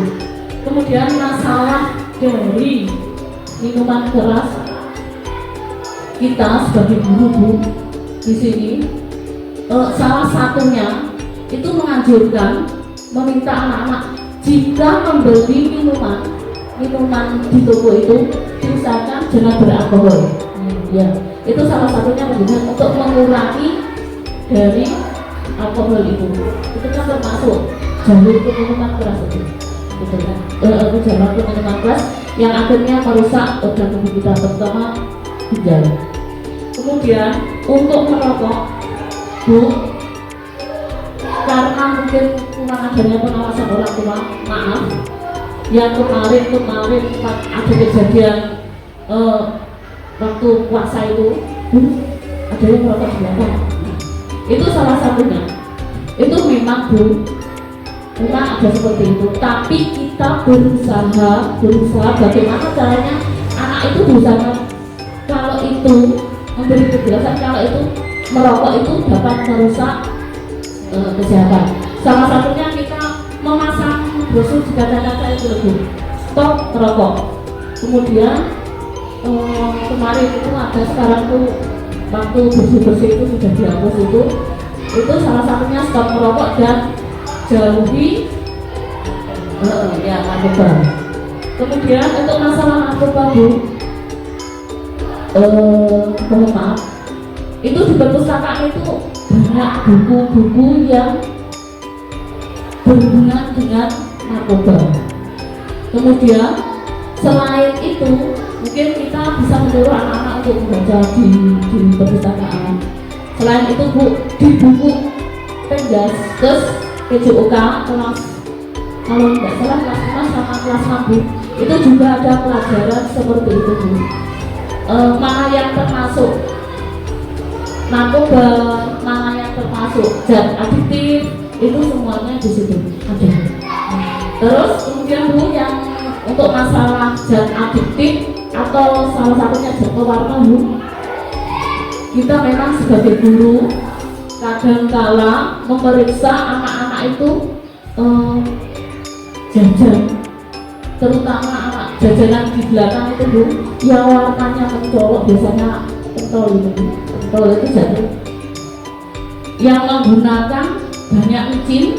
Kemudian masalah dari minuman keras, kita sebagai guru Bu di sini salah satunya itu menganjurkan, meminta anak-anak jika membeli minuman di toko itu diusahakan jangan beralkohol. Ya, itu salah satunya untuk mengurangi dari alkohol itu. Itu kan termasuk jalur minuman keras itu, gitu kan? Jalur minuman keras yang akhirnya merusak organ tubuh kita, terutama ginjal. Kemudian untuk merokok Bu, karena mungkin kurang adanya pengawasan orang tua, maaf, yang kemarin ada kejadian waktu puasa itu, ada yang merokok di belakang. Itu salah satunya. Itu memang Bu, memang ada seperti itu. Tapi kita berusaha bagaimana caranya anak itu berusaha kalau itu memberi penjelasan kalau itu merokok itu dapat merusak kesehatan. Salah satunya kita memasang brosur di kaca-kaca itu Bu, stop merokok. Kemudian kemarin itu ada, sekarang tuh waktu bersih-bersih itu sudah dihapus itu salah satunya stop merokok dan jauhi narkoba. Kemudian untuk masalah narkoba Bu, mohon maaf, itu di perpustakaan itu banyak buku-buku yang berhubungan dengan narkoba. Kemudian selain itu mungkin kita bisa menyuruh anak-anak untuk membaca di perpustakaan. Selain itu Bu, di buku Penjas terus PJOK kelas, kalau tidak salah kelas 5 sama kelas 6 Bu, itu juga ada pelajaran seperti itu Bu. Mana yang termasuk narkoba, mana yang termasuk zat adiktif, itu semuanya di situ ada. Terus kemudian Bu, yang untuk masalah zat adiktif atau salah satunya zat pewarna Bu, kita memang sebagai guru kadangkala memeriksa anak-anak itu jajan, terutama anak jajanan di belakang itu Bu, yang warnanya mencolok, biasanya pentol itu jatuh, yang menggunakan banyak micin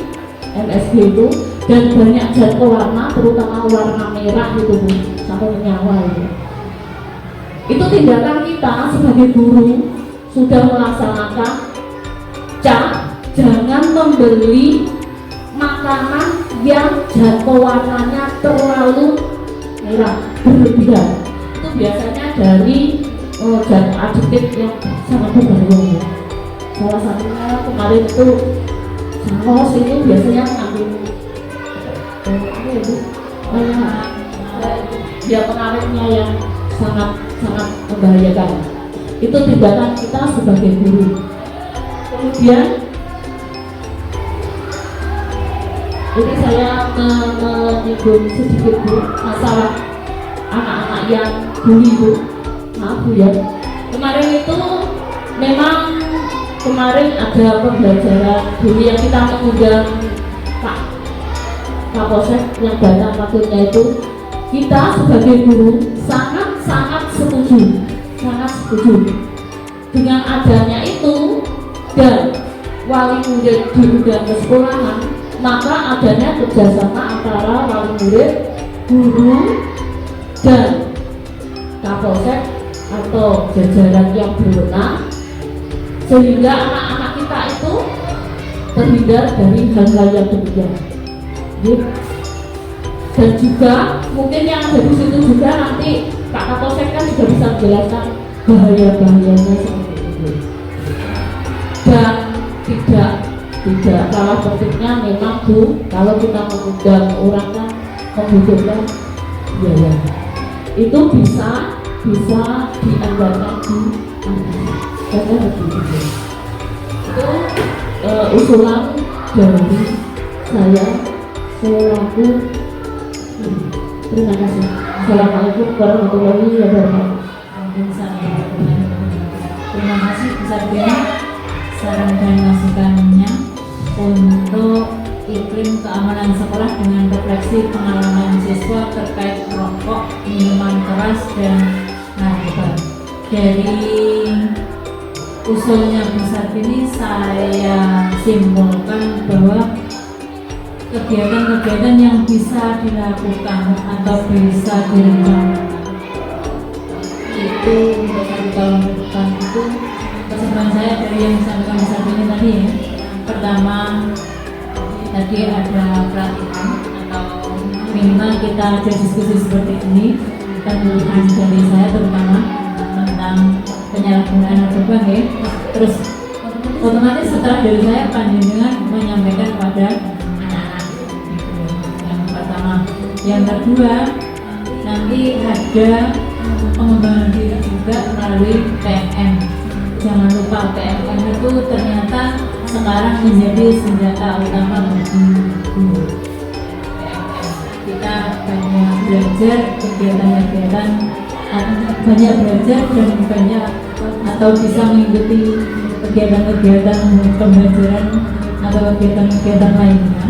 MSG itu dan banyak zat pewarna, terutama warna merah itu Bu, sampai menyawa itu. Itu tindakan kita sebagai guru sudah melaksanakan jangan membeli makanan yang zat pewarnanya terlalu merah berlebihan. Itu biasanya dari zat adiktif yang sangat berbahaya. Salah satunya kemarin itu saus itu biasanya mengambil dia pengaruhnya yang sangat membahayakan. Itu tindakan kita sebagai guru. Kemudian ini saya menyinggung sedikit Bu masalah anak-anak yang bully Bu. Maaf Bu ya. Kemarin itu memang ada pembelajaran bully yang kita mengundang Pak Kapolsek yang datang waktunya itu. Kita sebagai guru sangat setuju dengan adanya itu, dan wali murid diundang ke sekolahan, maka adanya kerjasama antara wali murid, guru, dan Kapolsek atau jajaran yang berwenang, sehingga anak-anak kita itu terhindar dari hal-hal yang demikian. Dan juga mungkin yang ada di situ juga nanti Pak Kapolsek kan juga bisa menjelaskan bahaya-bahayanya seperti itu. Dan tidak kalah pentingnya memang Bu, kalau kita mengundang orang kan membutuhkan biaya. Itu bisa dianggarkan di karena begitu. Itu usulan dari saya selaku. Terima kasih. Assalamualaikum warahmatullahi wabarakatuh. Terima kasih besar saran dan masukannya untuk iklim keamanan sekolah dengan refleksi pengalaman siswa terkait rokok, minuman keras, dan narkoba. Dari usulnya besar ini saya simpulkan bahwa kegiatan-kegiatan yang bisa dilakukan atau bisa direncanakan itu untuk 1 tahun ke depan itu kesimpulan saya dari yang disampaikan besar ini tadi ya. Pertama, tadi ada pelatihan atau minimal kita ada diskusi seperti ini, kemudian dari saya terutama tentang penyalahgunaan narkoba ya. Terus otomatis setelah dari saya panjenengan menyampaikan kepada anak-anak gitu. Yang pertama, yang kedua nanti ada pengembangan diri juga melalui PMM. Jangan lupa PMM itu ternyata sekarang menjadi senjata utama bagi guru. Kita banyak belajar kegiatan-kegiatan, banyak belajar dan banyak atau bisa mengikuti kegiatan-kegiatan pembelajaran atau kegiatan-kegiatan lainnya.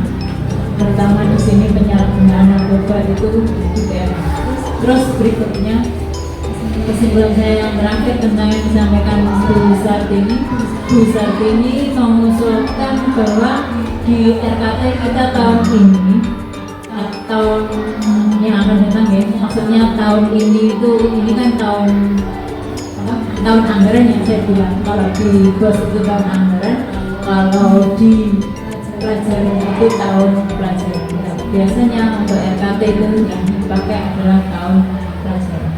Terutama di sini penyalahgunaan narkoba itu di PMM. Terus berikutnya kesimpulan saya yang terakhir tentang yang disampaikan Bu Sartini mengusulkan bahwa di RKT kita tahun ini tahun yang akan datang ya, maksudnya tahun ini kan tahun anggaran yang saya bilang. Kalau di BOS itu tahun anggaran, kalau di pelajaran itu tahun pelajaran. Biasanya untuk RKT itu yang dipakai adalah tahun pelajaran.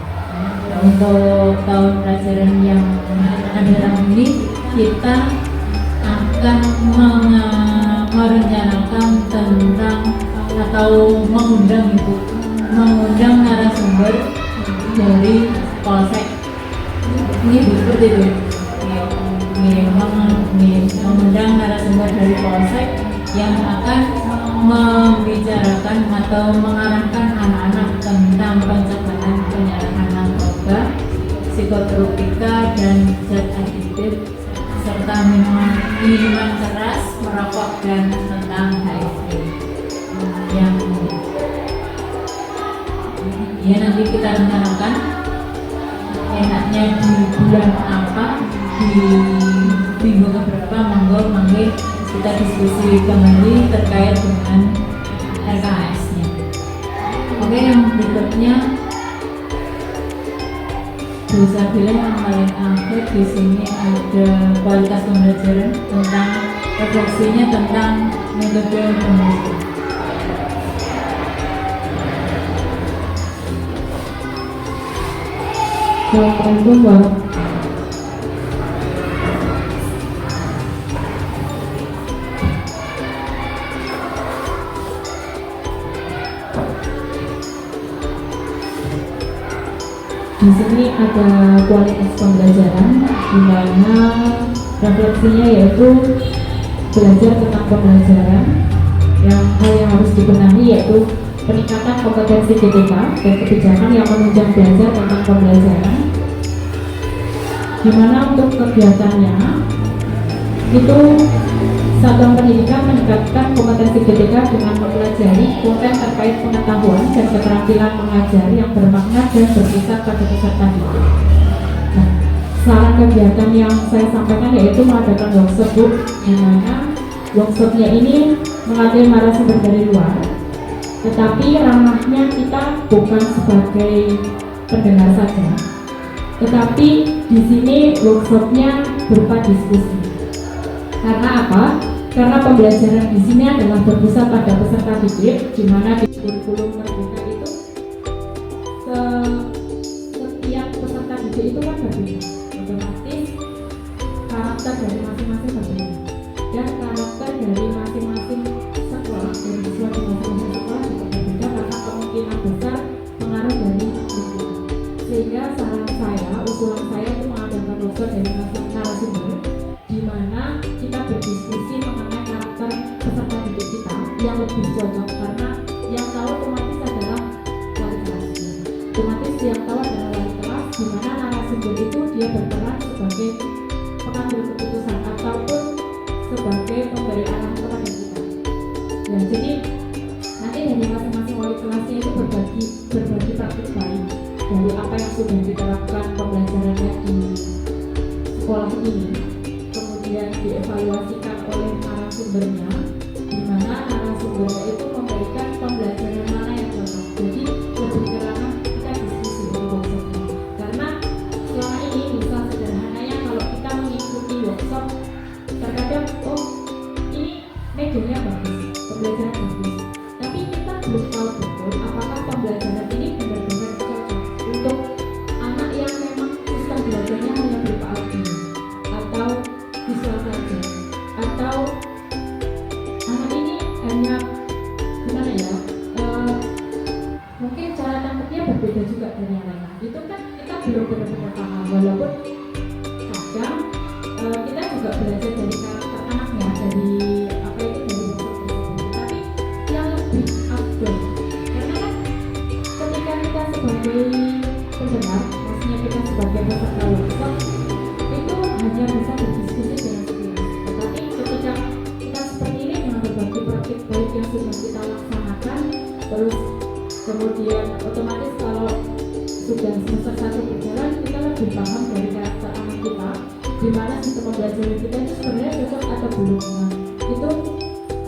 untuk tahun pelajaran yang akan datang ini kita akan merencanakan tentang atau mengundang narasumber dari Polsek. Ini seperti itu. Mengundang narasumber dari Polsek yang akan membicarakan atau mengarahkan anak-anak tentang pencegahan penyalahgunaan narkoba, psikotropika dan zat adiktif, serta minuman keras, merokok dan tentang HIV. Yang ya nanti kita rencanakan enaknya di bulan apa, di minggu keberapa, mangga kita diskusi kembali terkait dengan RKS-nya. Oke, yang berikutnya Bu Sabila yang paling akhir di sini ada kualitas pembelajaran tentang refleksinya tentang metode pembelajaran. Assalamualaikum warahmatullahi. Di sini ada kualitas pembelajaran, di mana refleksinya yaitu belajar tentang pembelajaran. Yang hal yang harus dibenahi yaitu peningkatan kompetensi GTK dan kebijakan yang menunjang belajar tentang pembelajaran. Di mana untuk kegiatannya itu satuan pendidikan meningkatkan kompetensi GTK dengan mempelajari konten terkait pengetahuan dan keterampilan mengajar yang bermakna dan berpusat pada peserta didik. Nah, saran kegiatan yang saya sampaikan yaitu mengadakan workshop, di mana workshopnya ini mengambil narasumber dari luar, tetapi ranahnya kita bukan sebagai pendengar saja, tetapi di sini workshopnya berupa diskusi. Karena apa? Karena pembelajaran di sini adalah berpusat pada peserta didik, di mana di kurikulum merdeka itu setiap peserta didik itu kan berbeda, otomatis karakter dari masing-masing berbeda, dan karakter dari masing-masing sekolah dari siswa di masing-masing sekolah juga berbeda karena kemungkinan besar pengaruh dari lingkungan. Sehingga saran saya, usulan saya itu mengadakan workshop dari narasumber, di mana kita berdiskusi mengenai karakter peserta didik kita yang lebih cocok, karena yang tahu otomatis adalah wali kelas. Otomatis yang tahu adalah wali kelas, di mana narasumber itu dia berperan sebagai pengambil keputusan ataupun sebagai pemberi arahan kepada kita. Dan jadi nanti dari masing-masing wali kelasnya itu berbagi praktik baik dari apa yang sudah diterapkan pembelajarannya di sekolah ini, kemudian dievaluasikan oleh narasumbernya, di mana narasumbernya itu memberikan pembelajaran mana yang cocok. Jadi lebih ke ranah kita diskusi di workshopnya. Karena selama ini misal sederhananya kalau kita mengikuti workshop, terkadang ini medianya bagus, pembelajaran bagus, tapi kita belum tahu betul apakah pembelajaran ini benar-benar cocok untuk anak yang memang sistem belajarnya hanya berupa audio atau visual saja, atau anak ini hanya gimana ya, mungkin cara tangkapnya berbeda juga dari yang lain. Itu kan kita belum benar-benar paham, walaupun kadang kita juga belajar dari karakter anaknya, dari apa itu dari workshop tersebut, tapi yang lebih update, karena kan ketika kita sebagai pendengar, maksudnya kita sebagai peserta workshop itu hanya bisa berdiskusi dengan sekilas. Tetapi ketika kita seperti ini dengan berbagai praktik baik yang sudah kita laksanakan, terus kemudian otomatis kalau sudah semester 1 berjalan, kita lebih paham dari karakter anak kita, di mana sistem pembelajaran kita itu sebenarnya cocok atau belum. Nah, itu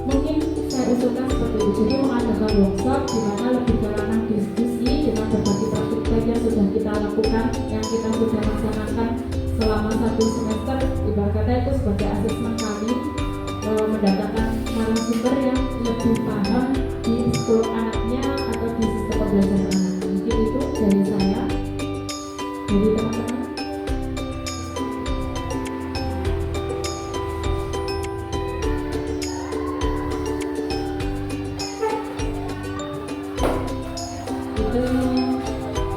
mungkin saya usulkan seperti itu. Jadi mengadakan workshop di mana lebih ke ranah diskusi dengan berbagai praktik baik yang sudah kita lakukan, yang kita sudah laksanakan selama 1 semester. Ibarat kata itu sebagai asesmen kami, mendatangkan narasumber yang lebih paham di psikolog anaknya atau di sistem pembelajaran anaknya. Mungkin itu dari saya. dari teman-teman? Itu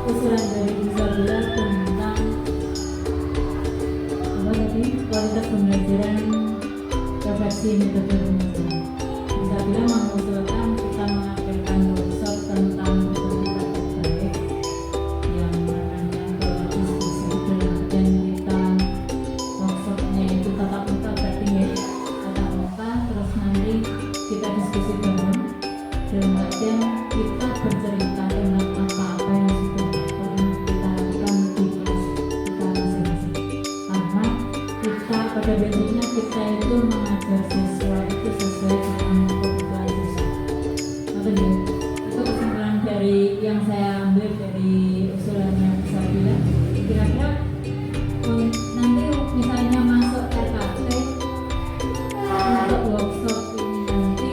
usulan dari Isabella tentang apa tadi, kualitas pembelajaran refleksi metode pembelajaran. Isabella mengusulkan kita mengadakan workshop tentang komunikasi baik yang namanya diskusi, dan kita workshopnya itu tatap muka, berarti ya tatap muka, terus nanti kita diskusi bareng dalam artian kita bercerita tentang apa-apa yang sudah pernah kita lakukan di kelas kita masing-masing, karena kita pada basicnya kita itu mengajar siswa itu sesuai dengan kebutuhan siswa. Apa nih? Itu kesimpulan dari yang saya ambil dari usulannya Isabella. Kira-kira nanti misalnya masuk RKT untuk workshop ini nanti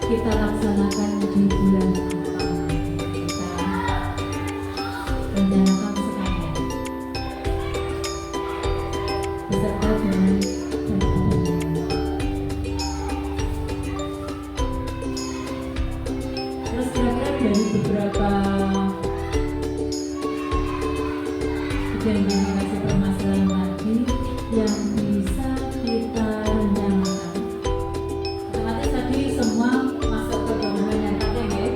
kita laksanakan di bulan apa, kita rencanakan sekarang beserta dengan teman-teman. Terus kira-kira dari beberapa identifikasi permasalahan tadi yang bisa kita rencanakan, otomatis tadi semua masuk ke dokumen RKT ya,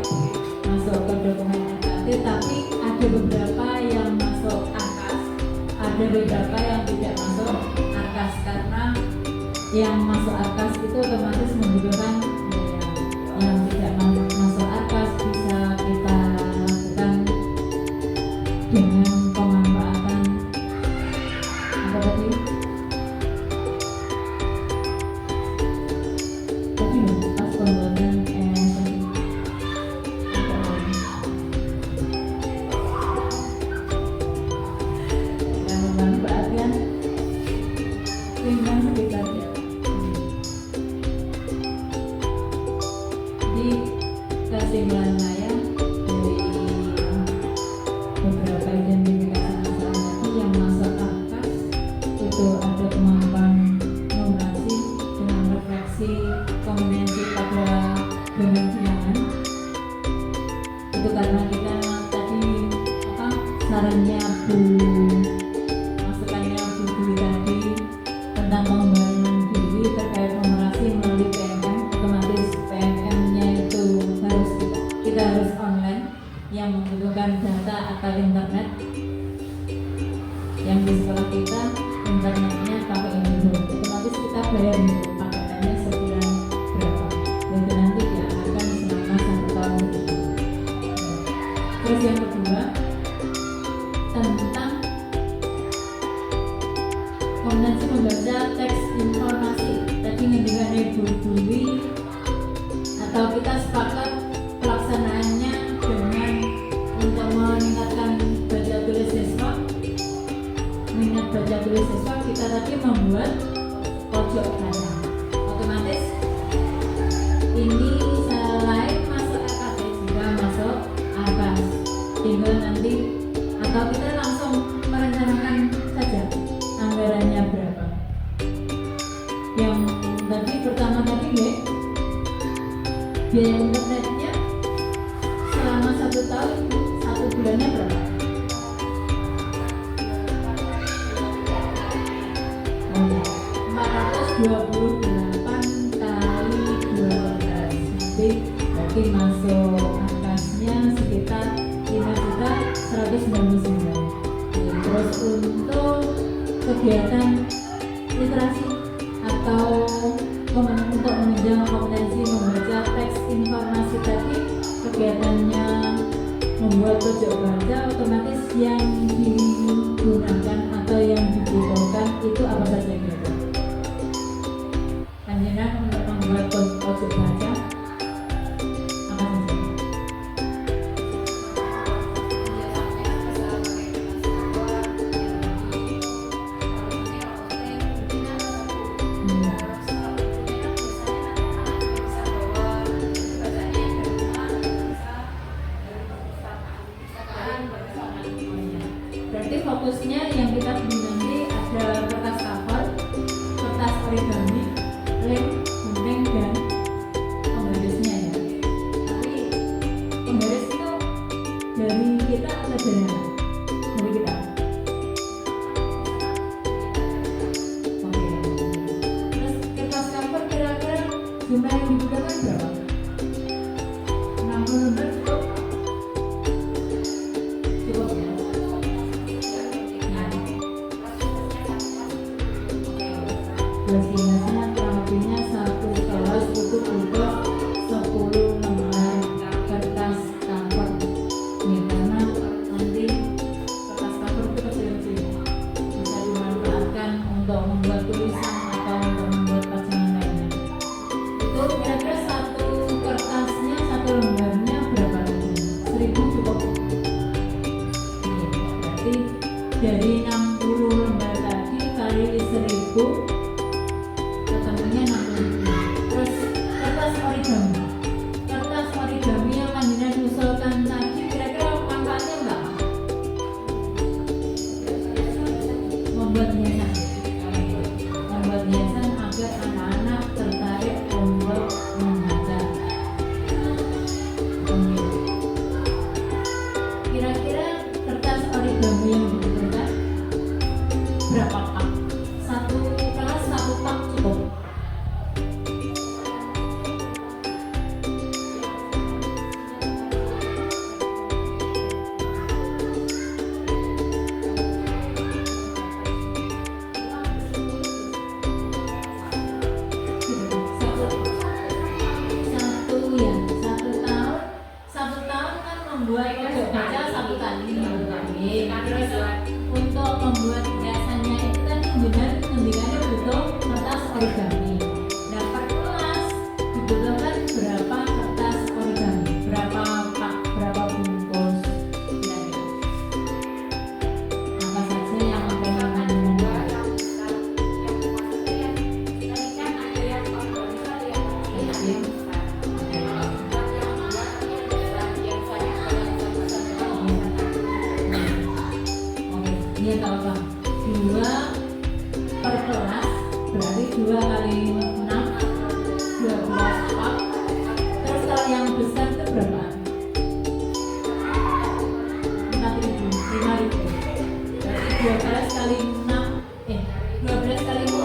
masuk ke dokumen RKT, tapi ada beberapa yang masuk AKAS, ada beberapa yang tidak masuk AKAS, karena yang masuk AKAS itu otomatis membutuhkan yang tidak masuk AKAS bisa kita lakukan dengan pemanfaatan apa tadi? Tadi loh, pas pembuatan pemanfaatan lingkungan sekitar ya. Di kesimpulan saya dari beberapa identifikasi masalah tadi yang masuk AKAS itu ada kemampuan numerasi dengan refleksi kombinasi pada domain bilangan. Itu karena kita tadi apa sarannya masukannya Bu Dwi tadi tentang pengembangan diri terkait numerasi melalui PMM, otomatis PMM-nya itu harus kita harus online yang membutuhkan data atau internet. Yang di sekolah kita internetnya pakai ini, otomatis kita bayar dulu paketannya sebulan berapa, dan itu nanti diamankan selama 1 tahun itu. Terus yang kedua tentang kombinasi membaca teks informasi, tadi ngendikan Ibu Dwi, atau kita sepakat pelaksanaannya dengan untuk meningkatkan baca tulis siswa. Minat baca tulis siswa kita tadi membuat pojok baca. Otomatis ini selain masuk RKT juga masuk AKAS, tinggal nanti atau kita langsung merencanakan saja anggarannya berapa. Yang tadi pertama tadi ya, biaya internetnya selama 1 tahun 1 bulannya berapa? Oh ya, 428 kali 12, nanti berarti masuk angkasnya sekitar 5.199.000. Terus untuk kegiatan literasi atau untuk menunjang kompetensi membaca teks informasi tadi, kegiatannya membuat pojok baca, otomatis yang digunakan atau yang dibutuhkan itu apa saja gitu. Panjenengan untuk membuat pojok baca apa saja? Berarti fokus yang kita beli nanti ada kertas cover, kertas origami, lem, gunting, dan penggarisnya ya. Tapi penggaris itu dari kita atau dari mana? Dari kita. Oke. Terus kertas cover kira-kira jumlah yang dibutuhkan berapa? 60 lembar cukup? Cukup ya? Destinasinya kurang lebihnya satu kelas itu butuh 10 lembar kertas cover nih, karena nanti kertas cover itu kecil-kecil bisa dimanfaatkan untuk membuat tulisan atau untuk membuat pajangan lainnya. Itu kira-kira satu kertasnya, satu lembarnya berapa? 1000 cukup. Nih, berarti dari 60 lembar tadi kali 1000 ketemunya 60.000. Terus kertas origami, kertas origami yang Mandina usulkan tadi kira-kira manfaatnya enggak? Membuat hiasan, membuat hiasan agar anak-anak tertarik untuk membaca. Kira-kira kertas origami yang dibutuhkan berapa pak? Satu kelas satu pak cukup. Satu tahun kan membuat pojok baca satu kali. Terus untuk membuat hiasannya itu tadi benar ngendikannya butuh kertas origami. Nah per kelas dibutuhkan berapa kertas origami? Berapa pak? Berapa bungkus? Apa saja yang akan dengan dia tahu bang, 2 per kelas berarti 2 kali 6 12 pak. Terus kalau yang besar itu berapa? 5.000. Berarti 12 kali 6 12 kali 4.000,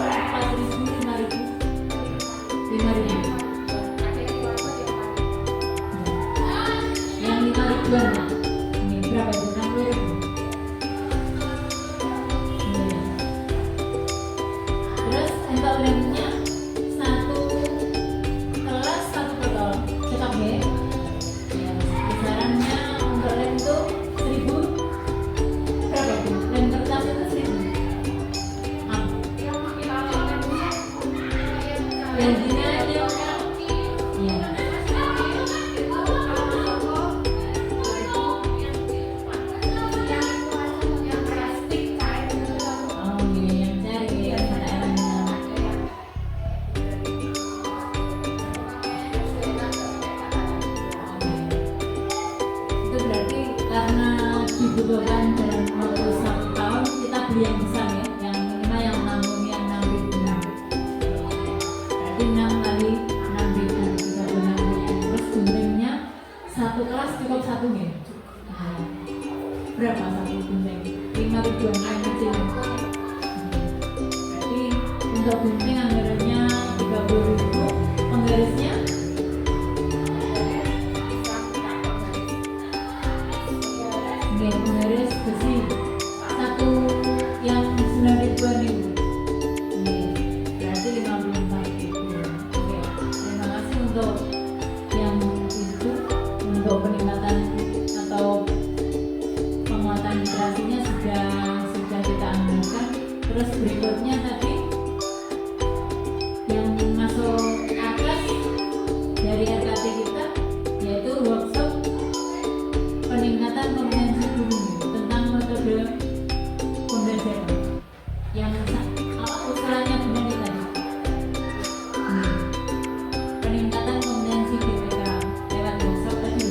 5.000. Yang 5.000-an Pak. Ini berapa itu? 60.000. Terus untuk lemnya satu kelas satu botol cetak ya. Kisarannya untuk lem itu 1.000 berapa itu? Lem kertas itu 1.000. Bensinnya aja iya. Oh iya, yang cari ya itu berarti karena dibutuhkan dalam waktu 1 tahun kita beli yang besar ya, yang minimal yang 6.000. Berarti 6 kali 6.000, 36.000. Terus guntingnya satu kelas cukup satu ya. Berapa satu gunting? 5.000 yang kecil. Berarti untuk gunting anggarannya 30.000. Penggarisnya penggaris besi satu yang 9.000-an itu. Berarti 54.000. Oke, terima kasih untuk yang itu, untuk peningkatan atau penguatan literasinya sudah kita anggarkan. Terus berikutnya tadi yang masuk atas dari RKT kita yaitu workshop peningkatan kompetensi guru tentang metode pembelajaran yang usulannya benar tadi. Peningkatan kompetensi BPK lewat workshop tadi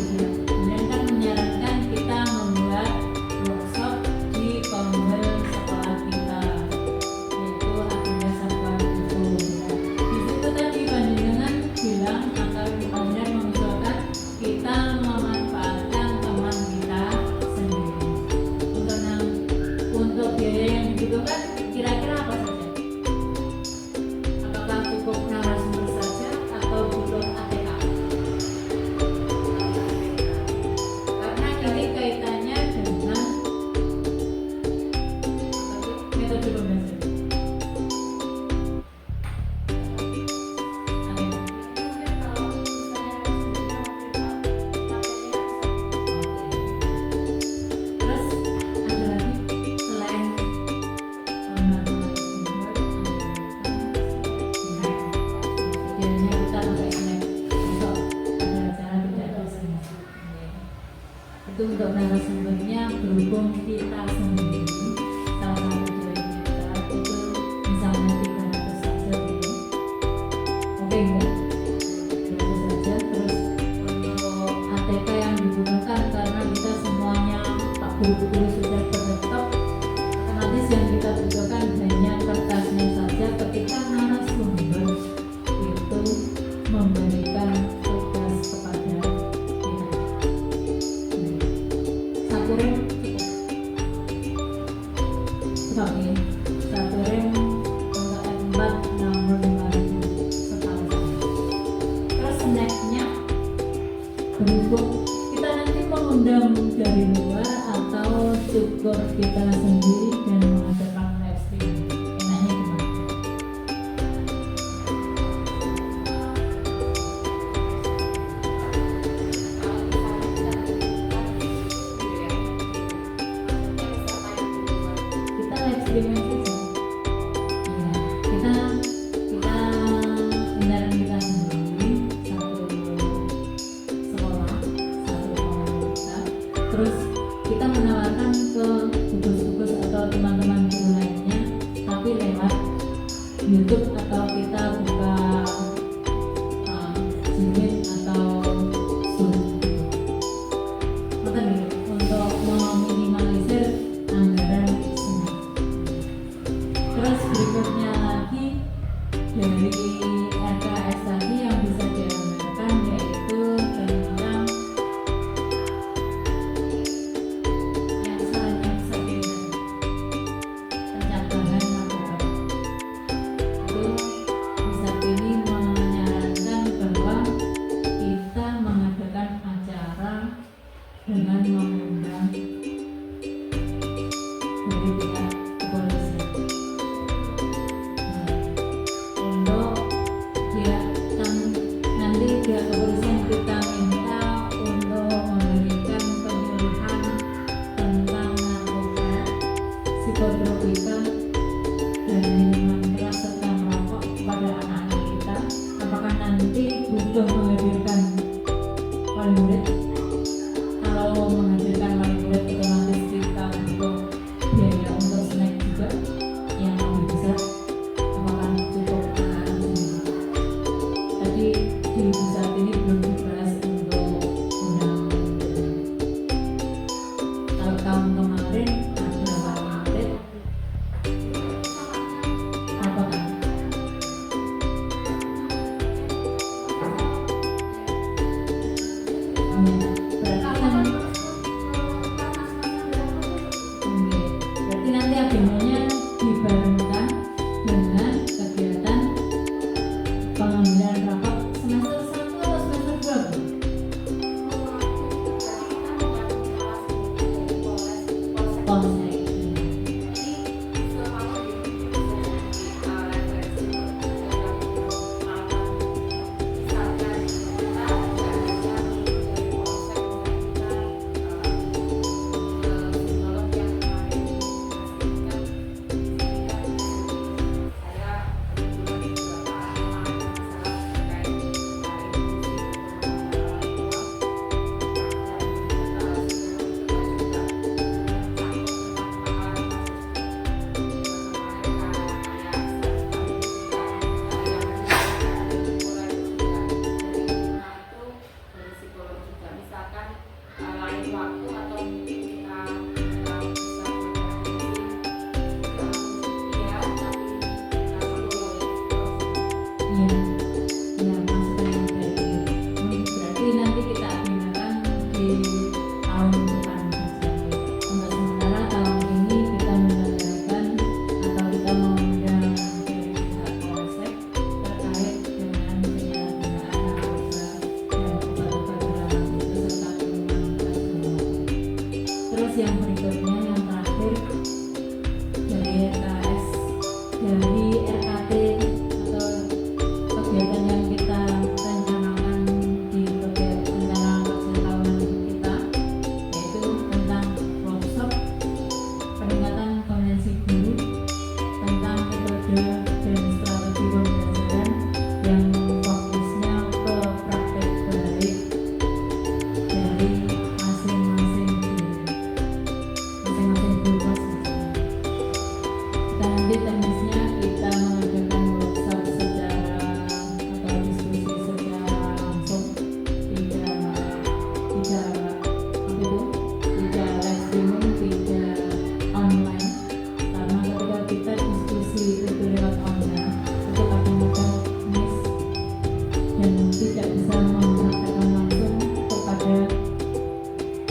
benar kan menyarankan kita membuat workshop di Kombel sekolah. cukup belajar. Mungkin kalau misalnya Terus ada lagi selain jadinya kita pakai snack untuk acara tidak dosen. Itu untuk narasumbernya berhubung kita sendiri salah satu dari kita itu misalnya 300 saja gitu. Oke enggak? 300 saja. Terus untuk ATK yang digunakan karena kita semuanya Pak Guru sudah berlaptop, otomatis yang kita butuhkan hanya kertasnya saja ketika narasumber itu memberikan tugas kepada kita. Satu rem cukup ya. Satu rem untuk F4 65.000 setahu saya. Terus snacknya berhubung kita nanti mengundang dari luar atau cukup kita sendiri dan mengadakan live stream, enaknya gimana? Kita live streaming saja. Iya, kita kendaraan kita sendiri, satu sekolah, satu komunitas. Terus kita menawarkan ke gugus-gugus atau teman-teman guru lainnya, tapi lewat YouTube atau kita buka Zoom atau Zoom. Betul, untuk meminimalisir anggaran sini. kita nanti teknisnya kita mengadakan workshop secara atau diskusi secara langsung, tidak live streaming, tidak online, karena ketika kita diskusi itu lewat online itu kadang-kadang miss dan tidak bisa mempraktekkan langsung kepada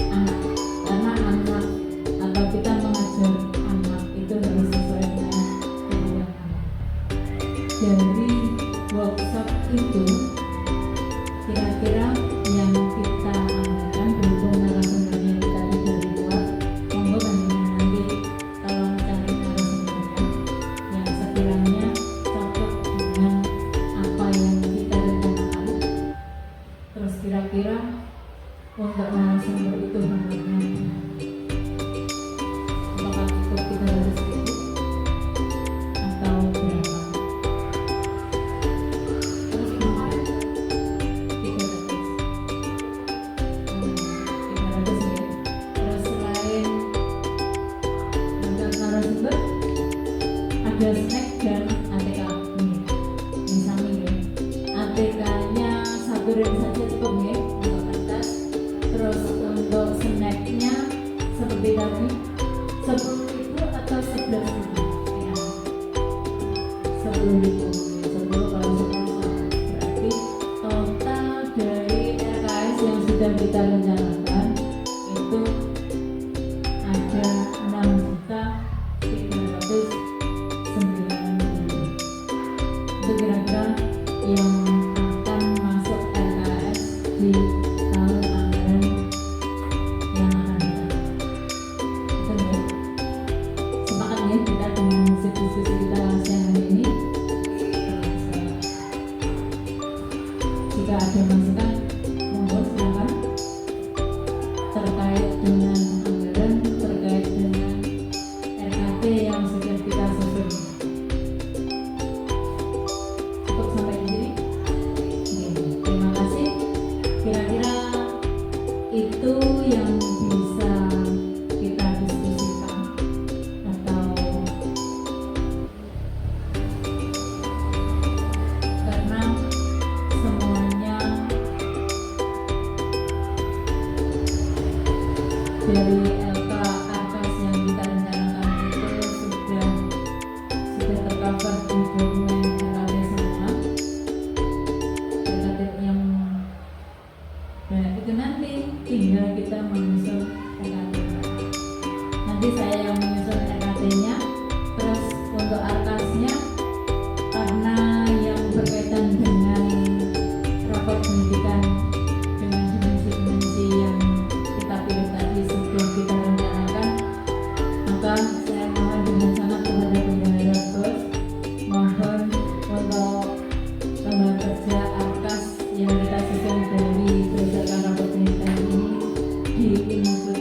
anak, karena anak atau kita mengajar anak itu harus sesuai dengan kebutuhan anak. Dari workshop itu kira-kira yang kita adakan berhubung narasumbernya kita tidak dibuat, monggo panjenengan nanti tolong cari narasumbernya yang sekiranya cocok dengan apa yang kita rencanakan. Terus kira-kira untuk narasumber itu menurutnya apakah cukup 300.000 atau berapa? Terus kemarin 300. 300 ya. Terus selain untuk narasumber ada snack dan ATK nih. Misalnya ya, ATK-nya 1 ring saja cukup ya untuk kertas. Terus untuk snacknya seperti tadi 10.000 atau 11.000 ya. 10.000, 10 kali 10 berarti total dari RKS yang sudah kita rencanakan itu ada 6.309.000. Itu kira-kira yang akan masuk RKS di tahun anggaran yang akan datang. Betul ya? Sepakat ya kita dengan diskusi kita siang hari ini. Jika ada masukan, monggo silakan terkait dengan anggaran, terkait dengan RKT yang sudah kita susun. Cukup sampai di sini. Oke, terima kasih. Kira-kira itu yang bisa kita diskusikan atau karena semuanya dari LK atas yang kita rencanakan itu sudah tercover di dokumen RKT semua. RKT yang itu nanti tinggal kita menyusun RKT. Nanti saya yang menyusun RKT-nya. Terus untuk arkasnya karena yang berkaitan dengan rapor pendidikan dengan dimensi-dimensi yang kita pilih tadi sudah kita rencanakan, maka saya mohon dengan sangat kepada bendahara Bos, mohon untuk lembaga kerja arkas yang kita susun dari berdasarkan rapor pendidikan ini diinput